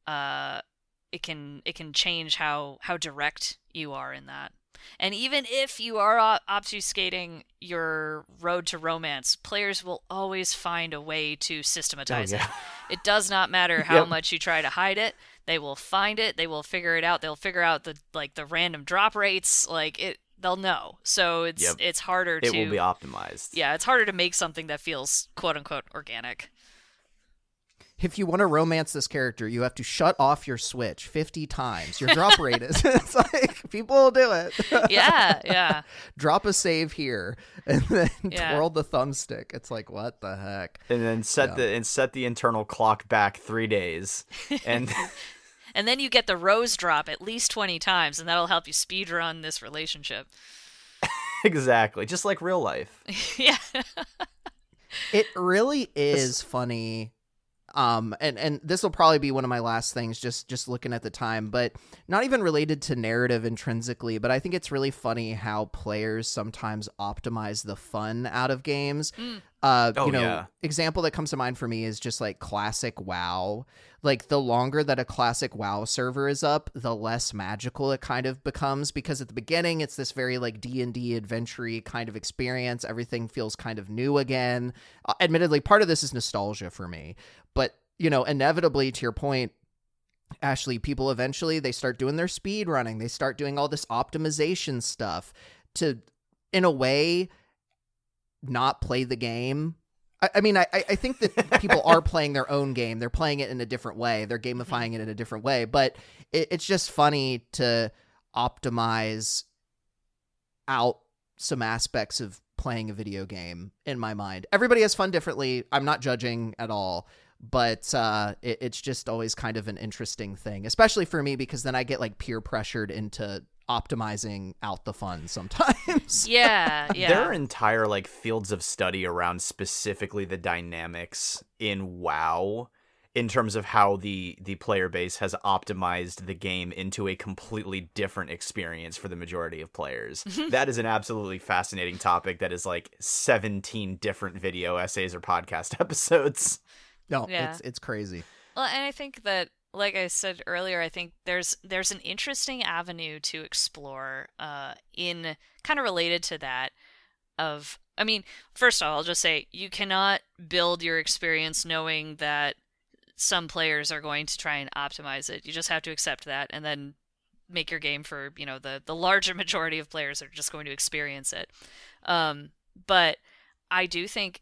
It can change how direct you are in that. And even if you are obfuscating your road to romance, players will always find a way to systematize it. It does not matter how much you try to hide it. They will find it. They will figure it out. They'll figure out the random drop rates. They'll know. So it's harder to... It will be optimized. Yeah, it's harder to make something that feels quote-unquote organic. If you want to romance this character, you have to shut off your Switch 50 times. Your drop rate is... It's like, people will do it. Yeah. Drop a save here, and then twirl the thumbstick. It's like, what the heck? And then set the internal clock back 3 days. And... And then you get the rose drop at least 20 times, and that'll help you speedrun this relationship. Exactly. Just like real life. Yeah. It really is funny. And this will probably be one of my last things, just looking at the time, but not even related to narrative intrinsically, but I think it's really funny how players sometimes optimize the fun out of games. Example that comes to mind for me is just like classic WoW. Like, the longer that a classic WoW server is up, the less magical it kind of becomes, because at the beginning it's this very like D&D adventure-y kind of experience. Everything feels kind of new again. Admittedly, part of this is nostalgia for me, but inevitably, to your point, Ashley, people eventually, they start doing their speed running. They start doing all this optimization stuff to, in a way, not play the game. I mean, I think that people are playing their own game. They're playing it in a different way. They're gamifying it in a different way. But it's just funny to optimize out some aspects of playing a video game, in my mind. Everybody has fun differently. I'm not judging at all. But it's just always kind of an interesting thing, especially for me, because then I get like peer pressured into optimizing out the fun sometimes. Yeah. There are entire like fields of study around specifically the dynamics in WoW in terms of how the player base has optimized the game into a completely different experience for the majority of players. That is an absolutely fascinating topic that is like 17 different video essays or podcast episodes. No, it's crazy. Well, and I think that, like I said earlier, I think there's an interesting avenue to explore in kind of related to that of, I mean, first of all, I'll just say you cannot build your experience knowing that some players are going to try and optimize it. You just have to accept that and then make your game for, the larger majority of players that are just going to experience it. But I do think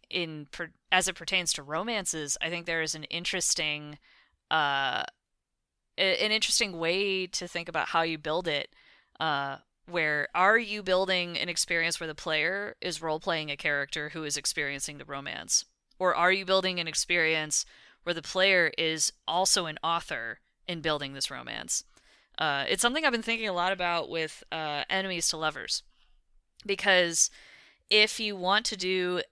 as it pertains to romances, I think there is an interesting way to think about how you build it. Where are you building an experience where the player is role-playing a character who is experiencing the romance? Or are you building an experience where the player is also an author in building this romance? It's something I've been thinking a lot about with enemies to lovers. Because if you want to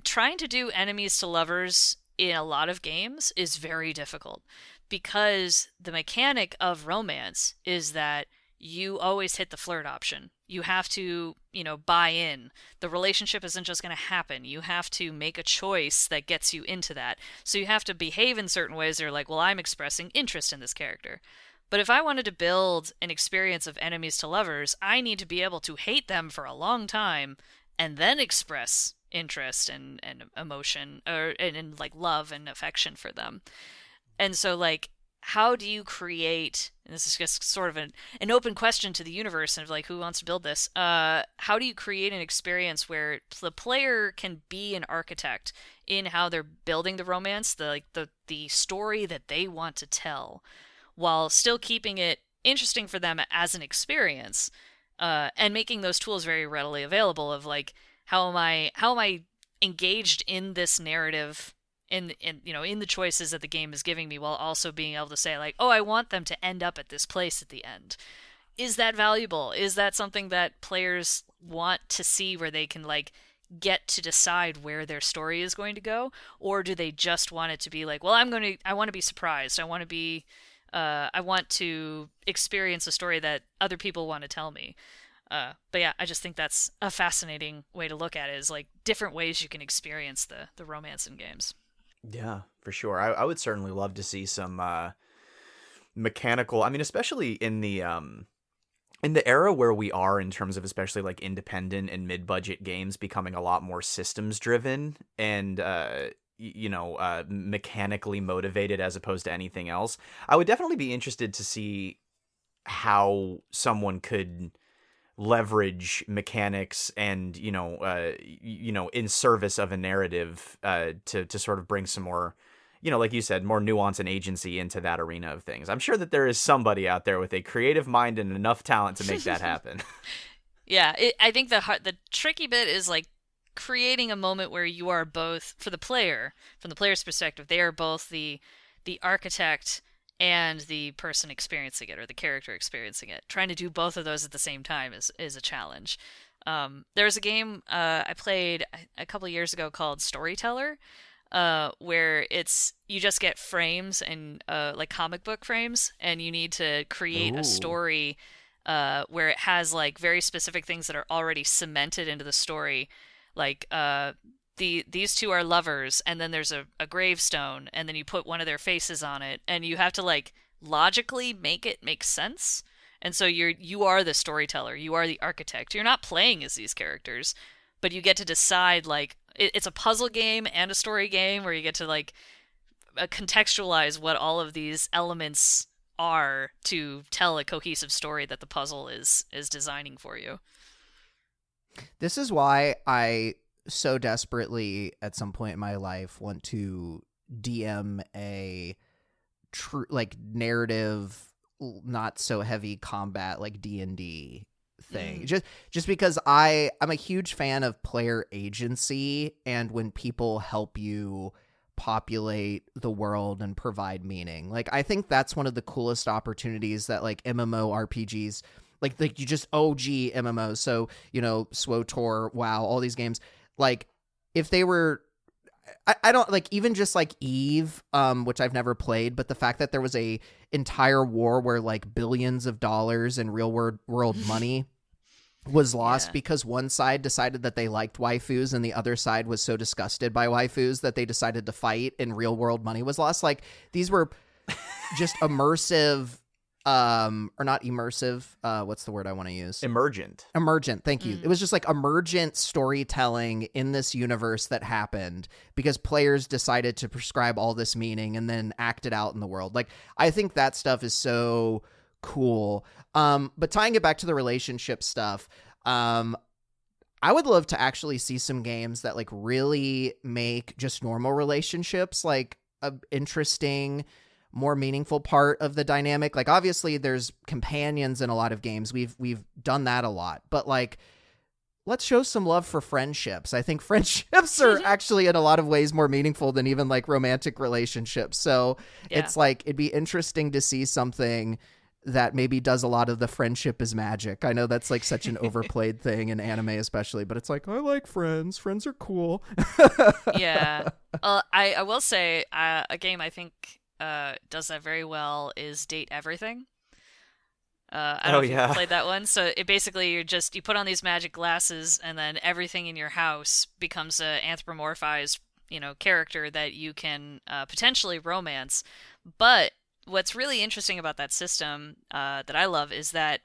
trying to do enemies to lovers in a lot of games is very difficult, because the mechanic of romance is that you always hit the flirt option. You have to, buy in. The relationship isn't just going to happen. You have to make a choice that gets you into that. So you have to behave in certain ways that are like, well, I'm expressing interest in this character. But if I wanted to build an experience of enemies to lovers, I need to be able to hate them for a long time and then express interest and emotion and like love and affection for them. And so like, how do you create, and this is just sort of an open question to the universe of like who wants to build this, how do you create an experience where the player can be an architect in how they're building the romance, the story that they want to tell, while still keeping it interesting for them as an experience, and making those tools very readily available of like, how am I engaged in this narrative in the choices that the game is giving me, while also being able to say like, oh, I want them to end up at this place at the end. Is that valuable? Is that something that players want to see, where they can like get to decide where their story is going to go? Or do they just want it to be like, well, I want to be surprised. I want to experience a story that other people want to tell me. But yeah, I just think that's a fascinating way to look at it, is like different ways you can experience the romance in games. Yeah, for sure. I would certainly love to see some mechanical, I mean, especially in the era where we are in terms of especially like independent and mid-budget games becoming a lot more systems driven and mechanically motivated as opposed to anything else. I would definitely be interested to see how someone could leverage mechanics and in service of a narrative to sort of bring some more, like you said, more nuance and agency into that arena of things. I'm sure that there is somebody out there with a creative mind and enough talent to make that happen. Yeah, I think the tricky bit is like creating a moment where you are both, from the player's perspective, they are both the architect and the person experiencing it, or the character experiencing it. Trying to do both of those at the same time is a challenge. There's a game I played a couple of years ago called Storyteller, where you just get frames and like comic book frames, and you need to create a story where it has like very specific things that are already cemented into the story, like these two are lovers, and then there's a gravestone, and then you put one of their faces on it, and you have to like logically make it make sense. And so you are the storyteller, you are the architect. You're not playing as these characters, but you get to decide, like, it's a puzzle game and a story game where you get to like contextualize what all of these elements are to tell a cohesive story that the puzzle is designing for you. This is why I so desperately at some point in my life want to DM a true like narrative, not so heavy combat like D&D thing. Just because I'm a huge fan of player agency, and when people help you populate the world and provide meaning. Like, I think that's one of the coolest opportunities that like MMORPGs, like you just OG MMOs, so SWTOR, WoW, all these games, like if they were, I don't like, even just like Eve, which I've never played, but the fact that there was a entire war where like billions of dollars in real world money was lost because one side decided that they liked waifus and the other side was so disgusted by waifus that they decided to fight, and real world money was lost. Like, these were just immersive, or not immersive, what's the word I want to use? Emergent, thank you. It was just like emergent storytelling in this universe that happened because players decided to prescribe all this meaning and then act it out in the world. Like, I think that stuff is so cool. But tying it back to the relationship stuff, I would love to actually see some games that like really make just normal relationships like a interesting, more meaningful part of the dynamic. Like, obviously there's companions in a lot of games. We've done that a lot, but like, let's show some love for friendships. I think friendships are actually in a lot of ways more meaningful than even like romantic relationships. So it's like, it'd be interesting to see something that maybe does a lot of the friendship is magic. I know that's like such an overplayed thing in anime especially, but it's like, I like friends. Friends are cool. Yeah. I will say a game I think does that very well is Date Everything. I don't know if you played that one. So it basically you put on these magic glasses, and then everything in your house becomes a anthropomorphized, character that you can potentially romance. But what's really interesting about that system that I love is that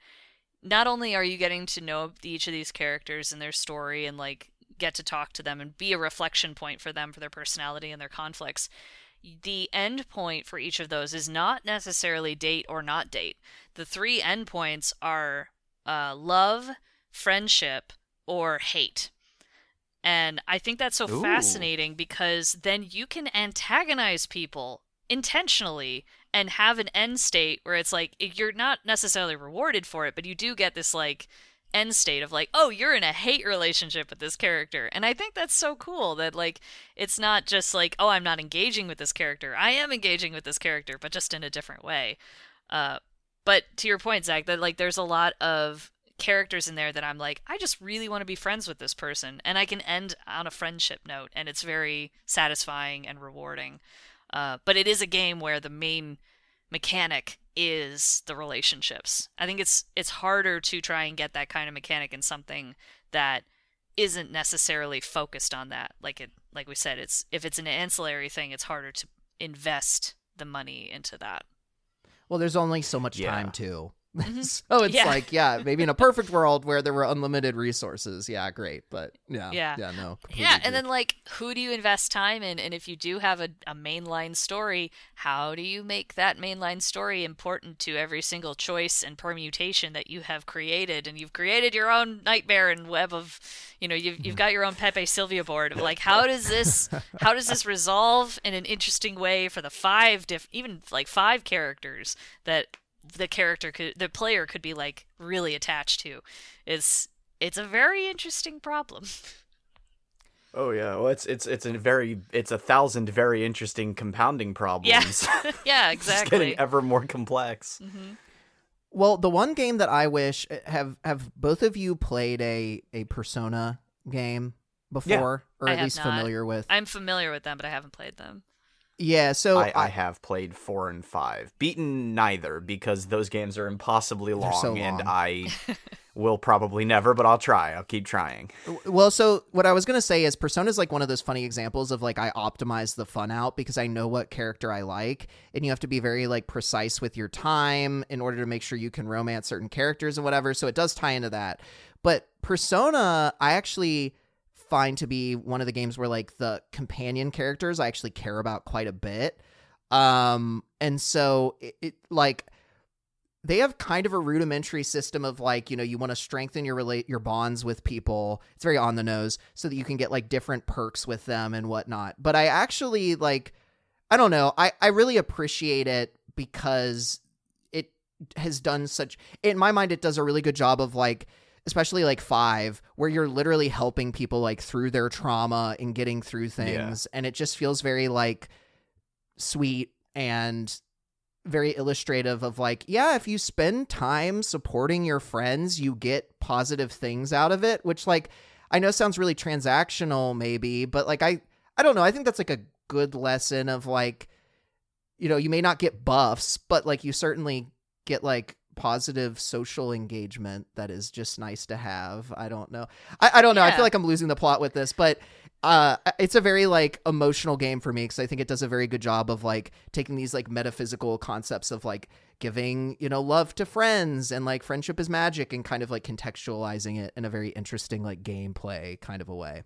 not only are you getting to know each of these characters and their story and like get to talk to them and be a reflection point for them for their personality and their conflicts, the end point for each of those is not necessarily date or not date. The 3 endpoints are love, friendship, or hate. And I think that's so fascinating because then you can antagonize people intentionally and have an end state where it's like you're not necessarily rewarded for it, but you do get this like end state of like, oh, you're in a hate relationship with this character. And I think that's so cool that like it's not just like, oh, I'm not engaging with this character. I am engaging with this character, but just in a different way. But to your point, Zach, that like there's a lot of characters in there that I'm like, I just really want to be friends with this person, and I can end on a friendship note, and it's very satisfying and rewarding. But it is a game where the main mechanic is the relationships. I think it's harder to try and get that kind of mechanic in something that isn't necessarily focused on that. Like we said, if it's an ancillary thing, it's harder to invest the money into that. Well, there's only so much time too. So it's like, maybe in a perfect world where there were unlimited resources, great, but no. And then like, who do you invest time in? And if you do have a mainline story, how do you make that mainline story important to every single choice and permutation that you have created? And you've created your own nightmare and web of, you've got your own Pepe Sylvia board of like, how does this resolve in an interesting way for the 5 characters that the player could be like really attached to? It's a very interesting problem. Oh yeah, well it's 1,000 very interesting compounding problems. Yeah, exactly. It's getting ever more complex. Mm-hmm. Well, the one game that I wish have both of you played a Persona game before, or at least familiar with? I'm familiar with them, but I haven't played them. Yeah, so I have played 4 and 5. Beaten neither, because those games are impossibly long, and I will probably never, but I'll try. I'll keep trying. Well, so what I was going to say is Persona is like one of those funny examples of like I optimize the fun out because I know what character I like, and you have to be very like precise with your time in order to make sure you can romance certain characters and whatever, so it does tie into that. But Persona, I actually find to be one of the games where like the companion characters I actually care about quite a bit. And so it like they have kind of a rudimentary system of like, you want to strengthen your bonds with people. It's very on the nose so that you can get like different perks with them and whatnot. But I actually like, I don't know. I really appreciate it because it has done in my mind, it does a really good job of like, especially like 5, where you're literally helping people like through their trauma and getting through things. And it just feels very like sweet and very illustrative of like, if you spend time supporting your friends, you get positive things out of it, which like, I know sounds really transactional maybe, but like, I don't know. I think that's like a good lesson of like, you may not get buffs, but like you certainly get like positive social engagement that is just nice to have. I don't know. I don't know. I feel like I'm losing the plot with this, but it's a very like emotional game for me because I think it does a very good job of like taking these like metaphysical concepts of like giving, love to friends and like friendship is magic and kind of like contextualizing it in a very interesting like gameplay kind of a way.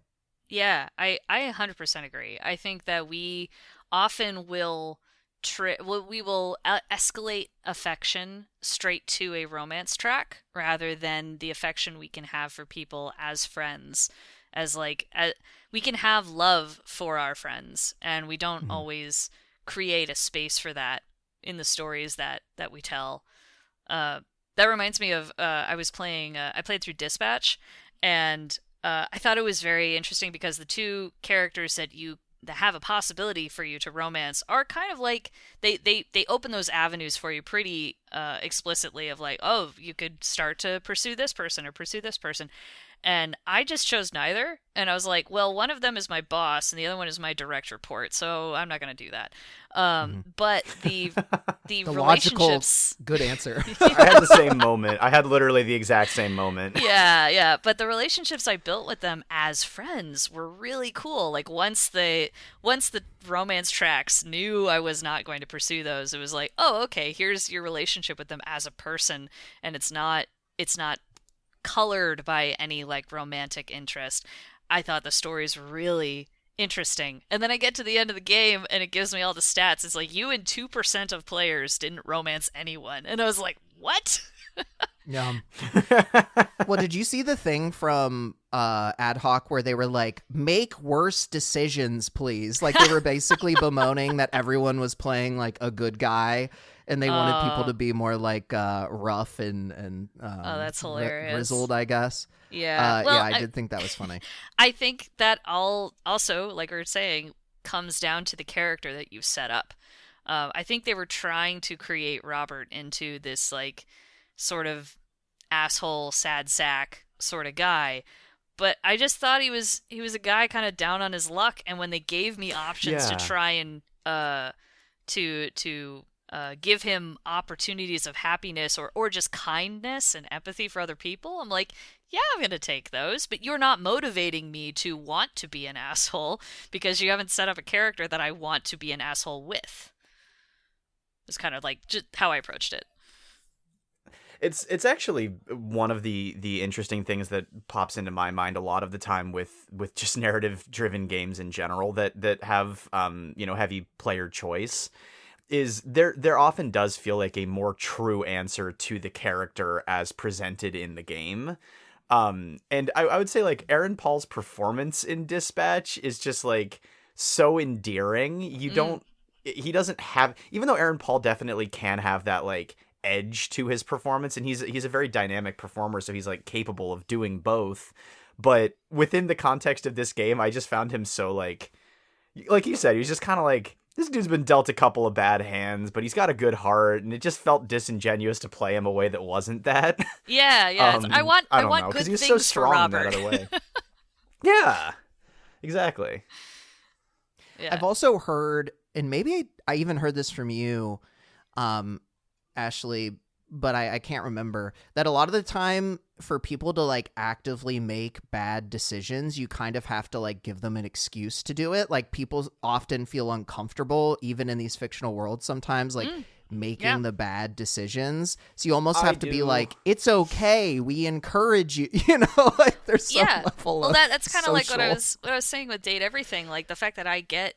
Yeah, I 100% agree. I think that we often will we will escalate affection straight to a romance track rather than the affection we can have for people as friends. As like, we can have love for our friends, and we don't always create a space for that in the stories that we tell. That reminds me of, I played through Dispatch, and I thought it was very interesting because the 2 characters that have a possibility for you to romance are kind of like they open those avenues for you pretty explicitly of like, oh, you could start to pursue this person or pursue this person. And I just chose neither. And I was like, well, one of them is my boss and the other one is my direct report, so I'm not going to do that. But the The relationships... logical, good answer. I had the same moment. I had literally the exact same moment. Yeah. But the relationships I built with them as friends were really cool. Like once the romance tracks knew I was not going to pursue those, it was like, oh, okay, here's your relationship with them as a person, and it's not colored by any like romantic interest. I thought the story's really interesting. And then I get to the end of the game and it gives me all the stats. It's like, you and 2% of players didn't romance anyone. And I was like, what? Yeah. Well, did you see the thing from Ad Hoc where they were like, make worse decisions, please? Like they were basically bemoaning that everyone was playing like a good guy and they wanted people to be more like rough and that's hilarious. Grizzled, I guess. Yeah. I did think that was funny. I think that all also, like we were saying, comes down to the character that you set up. I think they were trying to create Robert into this like sort of asshole, sad sack sort of guy, but I just thought he was a guy kind of down on his luck. And when they gave me options to try and to give him opportunities of happiness or just kindness and empathy for other people, I'm like, yeah, I'm going to take those, but you're not motivating me to want to be an asshole because you haven't set up a character that I want to be an asshole with. It's kind of like just how I approached it. It's actually one of the interesting things that pops into my mind a lot of the time with just narrative driven games in general that have heavy player choice, is there often does feel like a more true answer to the character as presented in the game. And I would say like Aaron Paul's performance in Dispatch is just like so endearing. He doesn't have, even though Aaron Paul definitely can have that like edge to his performance, and he's a very dynamic performer, so he's like capable of doing both. But within the context of this game, I just found him so like you said, he's just kind of like, this dude's been dealt a couple of bad hands, but he's got a good heart, and it just felt disingenuous to play him a way that wasn't that. Yeah. I want good things so strong for Robert. In that other way. Yeah, exactly. Yeah. I've also heard, and maybe I even heard this from you, Ashley, but I can't remember, that a lot of the time for people to like actively make bad decisions, you kind of have to like give them an excuse to do it. Like people often feel uncomfortable, even in these fictional worlds sometimes, like making the bad decisions. So you almost have to be like, it's okay, we encourage you, like there's some level well, of that's kind of like what I social- was saying with Date Everything, like the fact that I get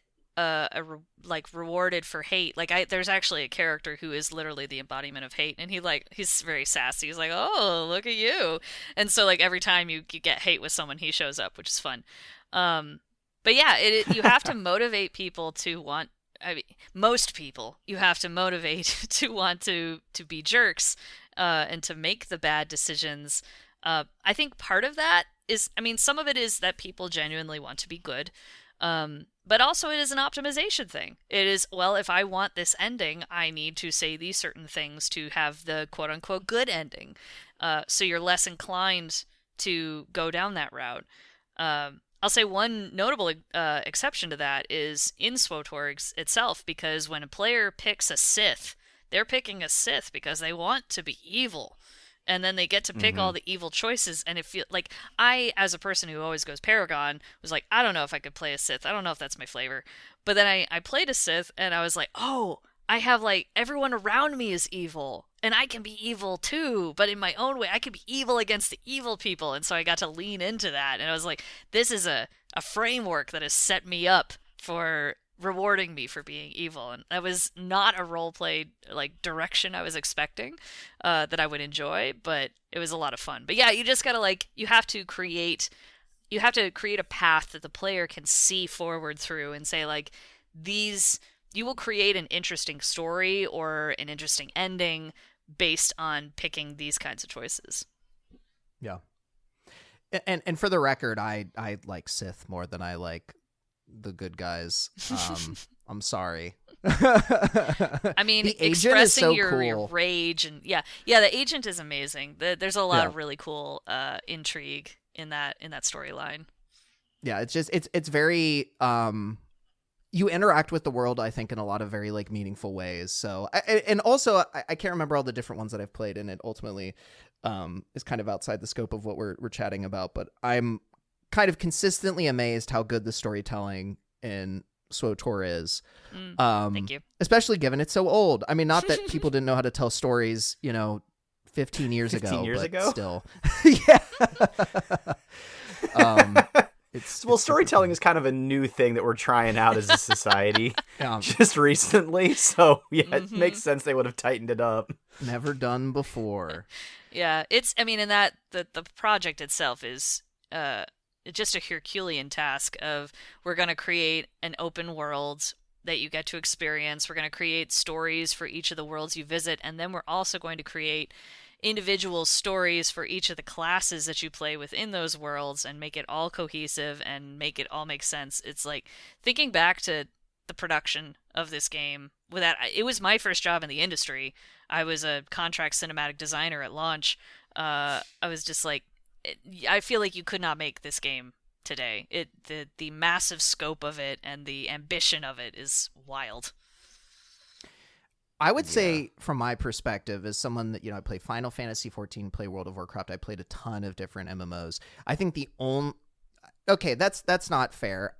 rewarded for hate. Like there's actually a character who is literally the embodiment of hate, and he's very sassy. He's like, oh, look at you. And so like every time you get hate with someone, he shows up, which is fun. But yeah, you have to motivate people to want, most people you have to motivate to want to be jerks and to make the bad decisions. I think part of that is, some of it is that people genuinely want to be good. But also it is an optimization thing. It is, well, if I want this ending, I need to say these certain things to have the quote-unquote good ending. So you're less inclined to go down that route. I'll say one notable exception to that is in SWTOR itself, because when a player picks a Sith, they're picking a Sith because they want to be evil. And then they get to pick all the evil choices, and it feels like I, as a person who always goes Paragon, was like, I don't know if I could play a Sith. I don't know if that's my flavor. But then I played a Sith, and I was like, oh, I have like everyone around me is evil, and I can be evil too, but in my own way. I can be evil against the evil people, and so I got to lean into that, and I was like, this is a framework that has set me up for rewarding me for being evil. And that was not a role play like direction I was expecting that I would enjoy, but it was a lot of fun. But yeah, you just gotta you have to create a path that the player can see forward through and say like, you will create an interesting story or an interesting ending based on picking these kinds of choices. Yeah. And for the record, I like Sith more than I like the good guys. I'm sorry. The agent expressing is so your cool. rage and the agent is amazing. There's a lot of really cool intrigue in that storyline. Yeah, it's very you interact with the world, I think, in a lot of very like meaningful ways. So and also I can't remember all the different ones that I've played, and it ultimately is kind of outside the scope of what we're chatting about, but I'm kind of consistently amazed how good the storytelling in SWTOR is. Thank you. Especially given it's so old. I mean, not that people didn't know how to tell stories, 15 years 15 ago. years but ago? Still. Yeah. Well, storytelling is kind of a new thing that we're trying out as a society just recently. So, yeah, it makes sense they would have tightened it up. Never done before. Yeah, and that the project itself is just a Herculean task of, we're going to create an open world that you get to experience. We're going to create stories for each of the worlds you visit, and then we're also going to create individual stories for each of the classes that you play within those worlds and make it all cohesive and make it all make sense. It's like thinking back to the production of this game. It was my first job in the industry. I was a contract cinematic designer at launch. I was just like, I feel like you could not make this game today. The massive scope of it and the ambition of it is wild. I would say, from my perspective, as someone that, I play Final Fantasy XIV, play World of Warcraft, I played a ton of different MMOs. I think okay, that's not fair.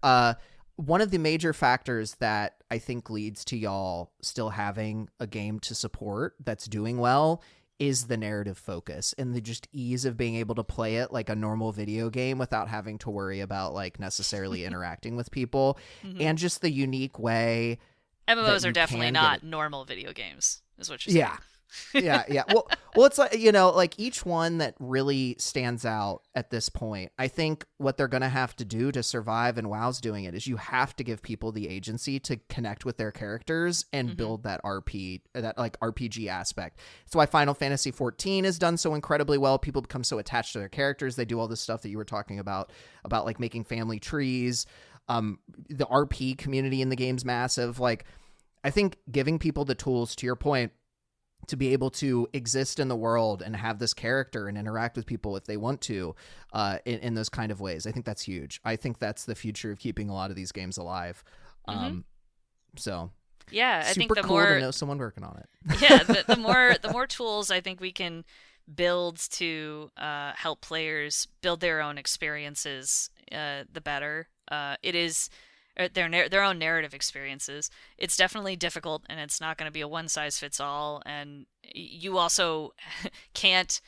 One of the major factors that I think leads to y'all still having a game to support that's doing well is the narrative focus and the just ease of being able to play it like a normal video game without having to worry about like necessarily interacting with people, and just the unique way. MMOs are definitely not normal video games, is what you're saying. Yeah. Well, it's like, like each one that really stands out at this point, I think what they're going to have to do to survive, and WoW's doing it, is you have to give people the agency to connect with their characters and build that RPG aspect. That's why Final Fantasy XIV has done so incredibly well. People become so attached to their characters. They do all this stuff that you were talking about like making family trees. The RP community in the game's massive. Like, I think giving people the tools, to your point, to be able to exist in the world and have this character and interact with people if they want to, in those kind of ways, I think that's huge. I think that's the future of keeping a lot of these games alive. So yeah, I think super cool to know someone working on it. Yeah, the more tools I think we can build to help players build their own experiences, the better. It is their own narrative experiences. It's definitely difficult, and it's not going to be a one size fits all. And you also can't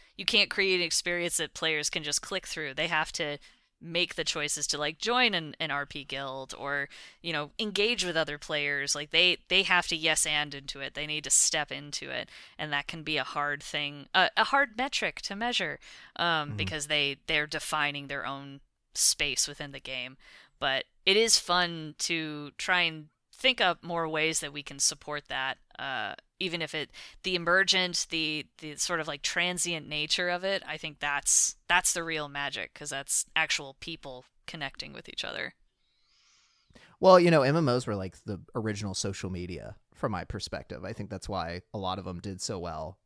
create an experience that players can just click through. They have to make the choices to like join an RP guild or engage with other players. Like they have to yes and into it. They need to step into it, and that can be a hard thing, a hard metric to measure, because they're defining their own space within the game. But it is fun to try and think up more ways that we can support that, even if the emergent, the sort of like transient nature of it. I think that's the real magic, because that's actual people connecting with each other. Well, MMOs were like the original social media from my perspective. I think that's why a lot of them did so well.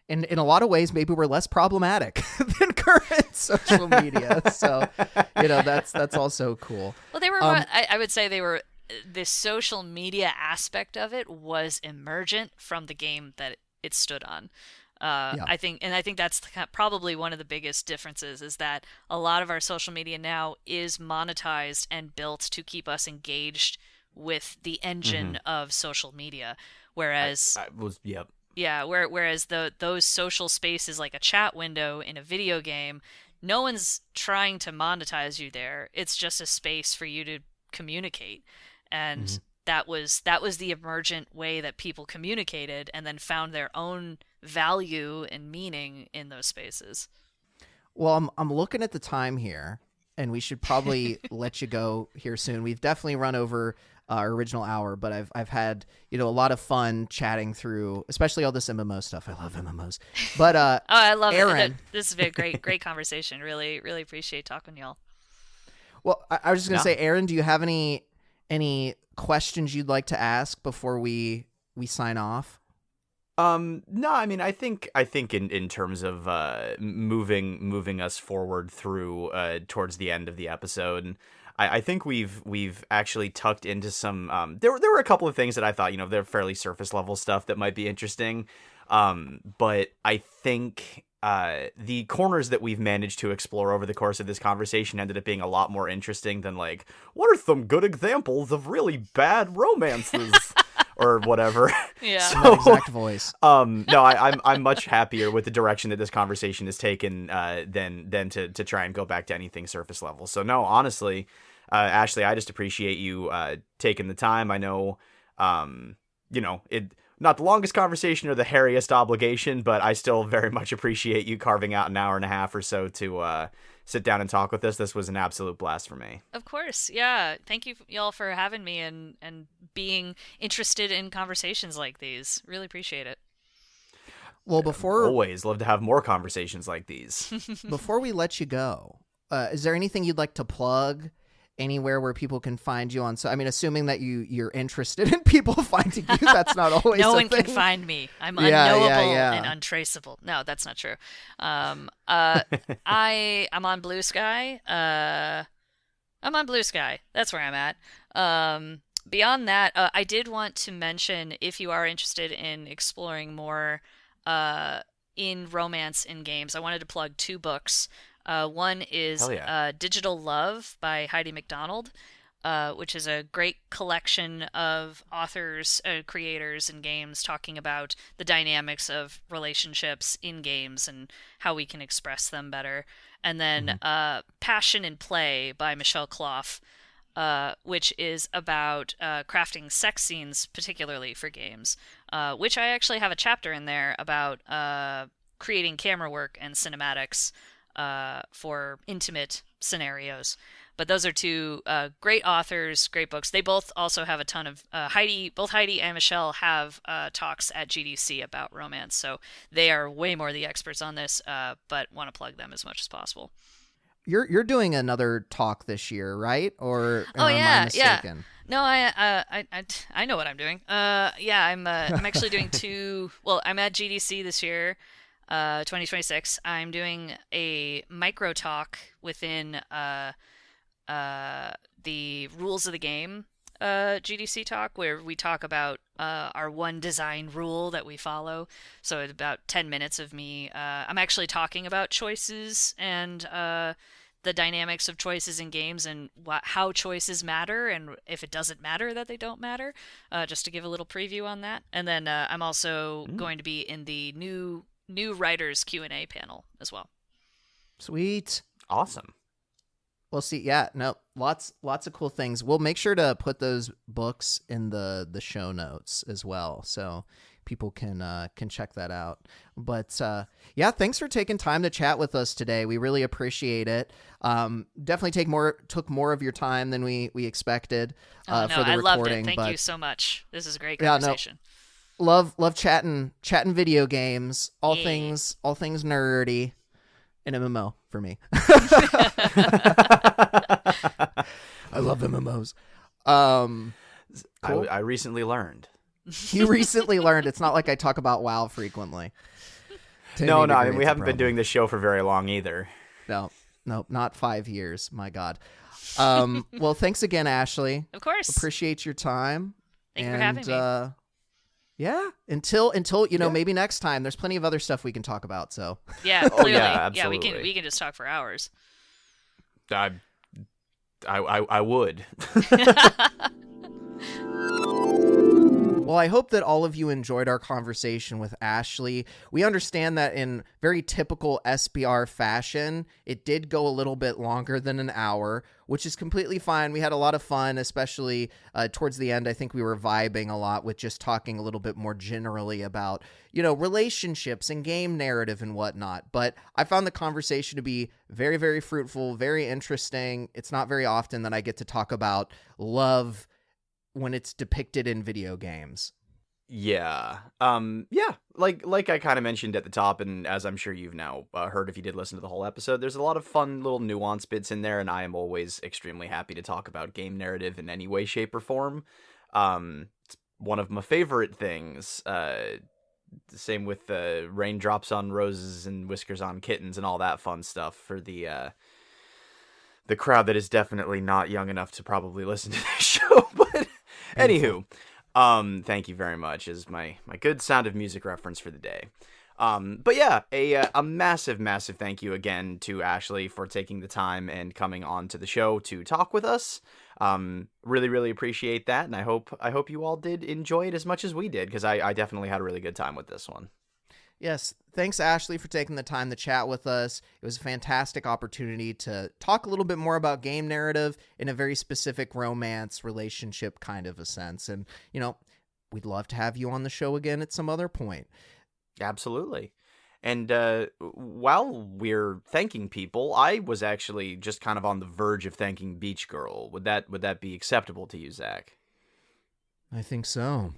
And in a lot of ways, maybe we're less problematic than current social media. So, that's also cool. Well, they were, I would say they were, the social media aspect of it was emergent from the game that it stood on. I think that's probably one of the biggest differences, is that a lot of our social media now is monetized and built to keep us engaged with the engine of social media. Whereas whereas those social spaces, like a chat window in a video game, no one's trying to monetize you there. It's just a space for you to communicate. And that was the emergent way that people communicated and then found their own value and meaning in those spaces. Well, I'm looking at the time here, and we should probably let you go here soon. We've definitely run over our original hour, but I've had a lot of fun chatting through, especially all this MMO stuff. I love MMOs, but I love Aaron. it. This has been a great conversation. Really appreciate talking to y'all. Well, I was just gonna say, Aaron, do you have any questions you'd like to ask before we sign off? No, I mean, I think in terms of moving us forward through towards the end of the episode, I think we've actually tucked into some there were a couple of things that I thought, they're fairly surface level stuff that might be interesting. But I think the corners that we've managed to explore over the course of this conversation ended up being a lot more interesting than like, what are some good examples of really bad romances? Or whatever. Yeah. So, That exact voice. No, I'm much happier with the direction that this conversation has taken than to try and go back to anything surface level. So no, honestly, Ashley, I just appreciate you taking the time. I know, it not the longest conversation or the hairiest obligation, but I still very much appreciate you carving out an hour and a half or so to sit down and talk with us. This was an absolute blast for me. Of course, yeah. Thank you y'all for having me and being interested in conversations like these. Really appreciate it. Well, before Always love to have more conversations like these. before we let you go, is there anything you'd like to plug? Anywhere where people can find you on? So, I mean, assuming that you're interested in people finding you, that's not always No a one thing. can find me. I'm Yeah, unknowable yeah. and untraceable. No, that's not true. I'm on Blue Sky. I'm on Blue Sky. That's where I'm at. Beyond that, I did want to mention, if you are interested in exploring more in romance in games, I wanted to plug 2 books. One is Hell yeah. Digital Love by Heidi MacDonald, which is a great collection of authors, creators in games talking about the dynamics of relationships in games and how we can express them better. And then Passion and Play by Michelle Clough, which is about crafting sex scenes, particularly for games, which I actually have a chapter in there about creating camera work and cinematics for intimate scenarios. But those are 2 great authors, great books. They both also have a ton of both Heidi and Michelle have talks at GDC about romance, so they are way more the experts on this, but want to plug them as much as possible. You're doing another talk this year, right? Or am I Yeah. mistaken? No, I know what I'm doing. I'm actually doing 2. Well, I'm at GDC this year. 2026. I'm doing a micro talk within the rules of the game GDC talk, where we talk about our one design rule that we follow. So it's about 10 minutes of me. I'm actually talking about choices and the dynamics of choices in games and how choices matter, and if it doesn't matter that they don't matter, just to give a little preview on that. And then I'm also going to be in the new writers Q&A panel as well. Sweet. Awesome. Well, see, yeah, no, lots of cool things. We'll make sure to put those books in the show notes as well, so people can check that out. But yeah, thanks for taking time to chat with us today. We really appreciate it. Definitely took more of your time than we expected for the recording. I loved it. Thank you so much. This is a great conversation. Yeah, love chatting video games, all things nerdy. An MMO for me. I love MMOs. Cool. I recently learned. You recently learned. It's not like I talk about WoW frequently. No, I mean, we haven't been doing this show for very long either. No, not 5 years. My God. Well, thanks again, Ashley. Of course. Appreciate your time. Thank you for having me. Yeah, until maybe next time. There's plenty of other stuff we can talk about. So yeah, clearly, absolutely. Yeah, we can just talk for hours. I would. Well, I hope that all of you enjoyed our conversation with Ashley. We understand that in very typical SBR fashion, it did go a little bit longer than an hour, which is completely fine. We had a lot of fun, especially towards the end. I think we were vibing a lot with just talking a little bit more generally about, relationships and game narrative and whatnot. But I found the conversation to be very, very fruitful, very interesting. It's not very often that I get to talk about love when it's depicted in video games. Yeah. Like I kind of mentioned at the top, and as I'm sure you've now heard if you did listen to the whole episode, there's a lot of fun little nuance bits in there, and I am always extremely happy to talk about game narrative in any way, shape, or form. It's one of my favorite things Same with raindrops on roses and whiskers on kittens and all that fun stuff for the crowd that is definitely not young enough to probably listen to this show. But anywho, thank you very much is my good Sound of Music reference for the day. But yeah, a massive, massive thank you again to Ashley for taking the time and coming on to the show to talk with us. Really, really appreciate that, and I hope you all did enjoy it as much as we did, because I definitely had a really good time with this one. Yes, thanks Ashley for taking the time to chat with us. It was a fantastic opportunity to talk a little bit more about game narrative in a very specific romance relationship kind of a sense, and we'd love to have you on the show again at some other point. Absolutely. And while we're thanking people, I was actually just kind of on the verge of thanking Beach Girl. Would that be acceptable to you, Zach? I think so.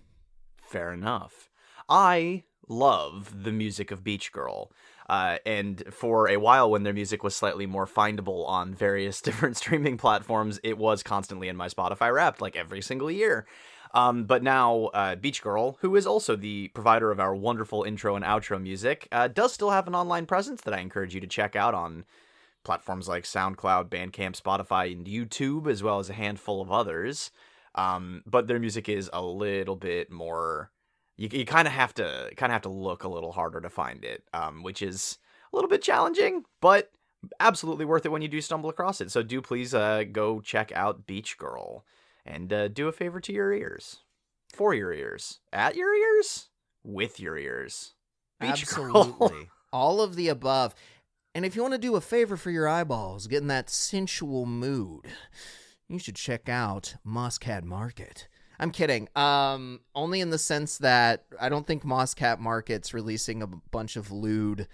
Fair enough. I love the music of Beach Girl. And for a while, when their music was slightly more findable on various different streaming platforms, it was constantly in my Spotify Wrapped, like every single year. But now, Beach Girl, who is also the provider of our wonderful intro and outro music, does still have an online presence that I encourage you to check out on platforms like SoundCloud, Bandcamp, Spotify, and YouTube, as well as a handful of others. But their music is a little bit more. You kind of have to look a little harder to find it, which is a little bit challenging, but absolutely worth it when you do stumble across it. So do please go check out Beach Girl. And do a favor to your ears. For your ears. At your ears. With your ears. Beach Absolutely. Girl. All of the above. And if you want to do a favor for your eyeballs, get in that sensual mood, you should check out Mosscat Market. I'm kidding. Only in the sense that I don't think Mosscat Market's releasing a bunch of lewd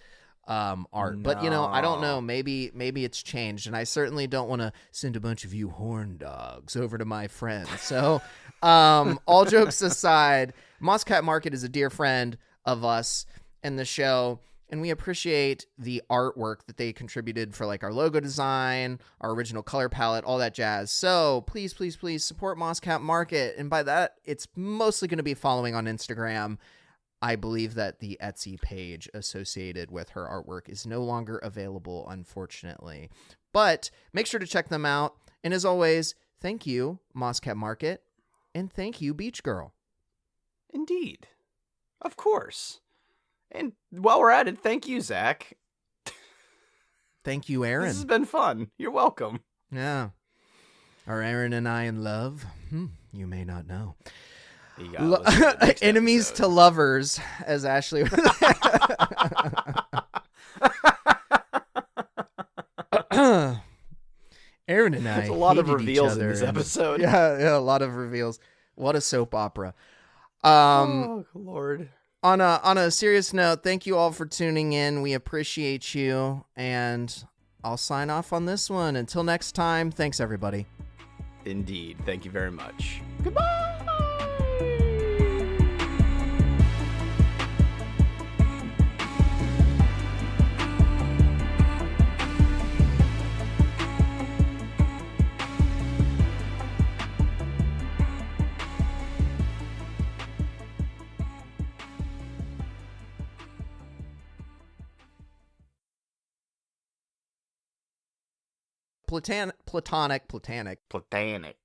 art. No. But, I don't know. Maybe it's changed. And I certainly don't want to send a bunch of you horn dogs over to my friends. So all jokes aside, Mosscat Market is a dear friend of us and the show. And we appreciate the artwork that they contributed for like our logo design, our original color palette, all that jazz. So please, please, please support Mosscat Market. And by that, it's mostly going to be following on Instagram. I believe that the Etsy page associated with her artwork is no longer available, unfortunately. But make sure to check them out. And as always, thank you, Mosscat Market, and thank you, Beach Girl. Indeed. Of course. And while we're at it, thank you, Zach. Thank you, Aaron. This has been fun. You're welcome. Yeah. Are Aaron and I in love? You may not know. Enemies to lovers, as Ashley. Aaron and I. There's a lot of hated reveals each other in this episode. Yeah, a lot of reveals. What a soap opera. Oh Lord. On a serious note, thank you all for tuning in. We appreciate you, and I'll sign off on this one. Until next time, thanks everybody. Indeed. Thank you very much. Goodbye. Platonic. Platanic.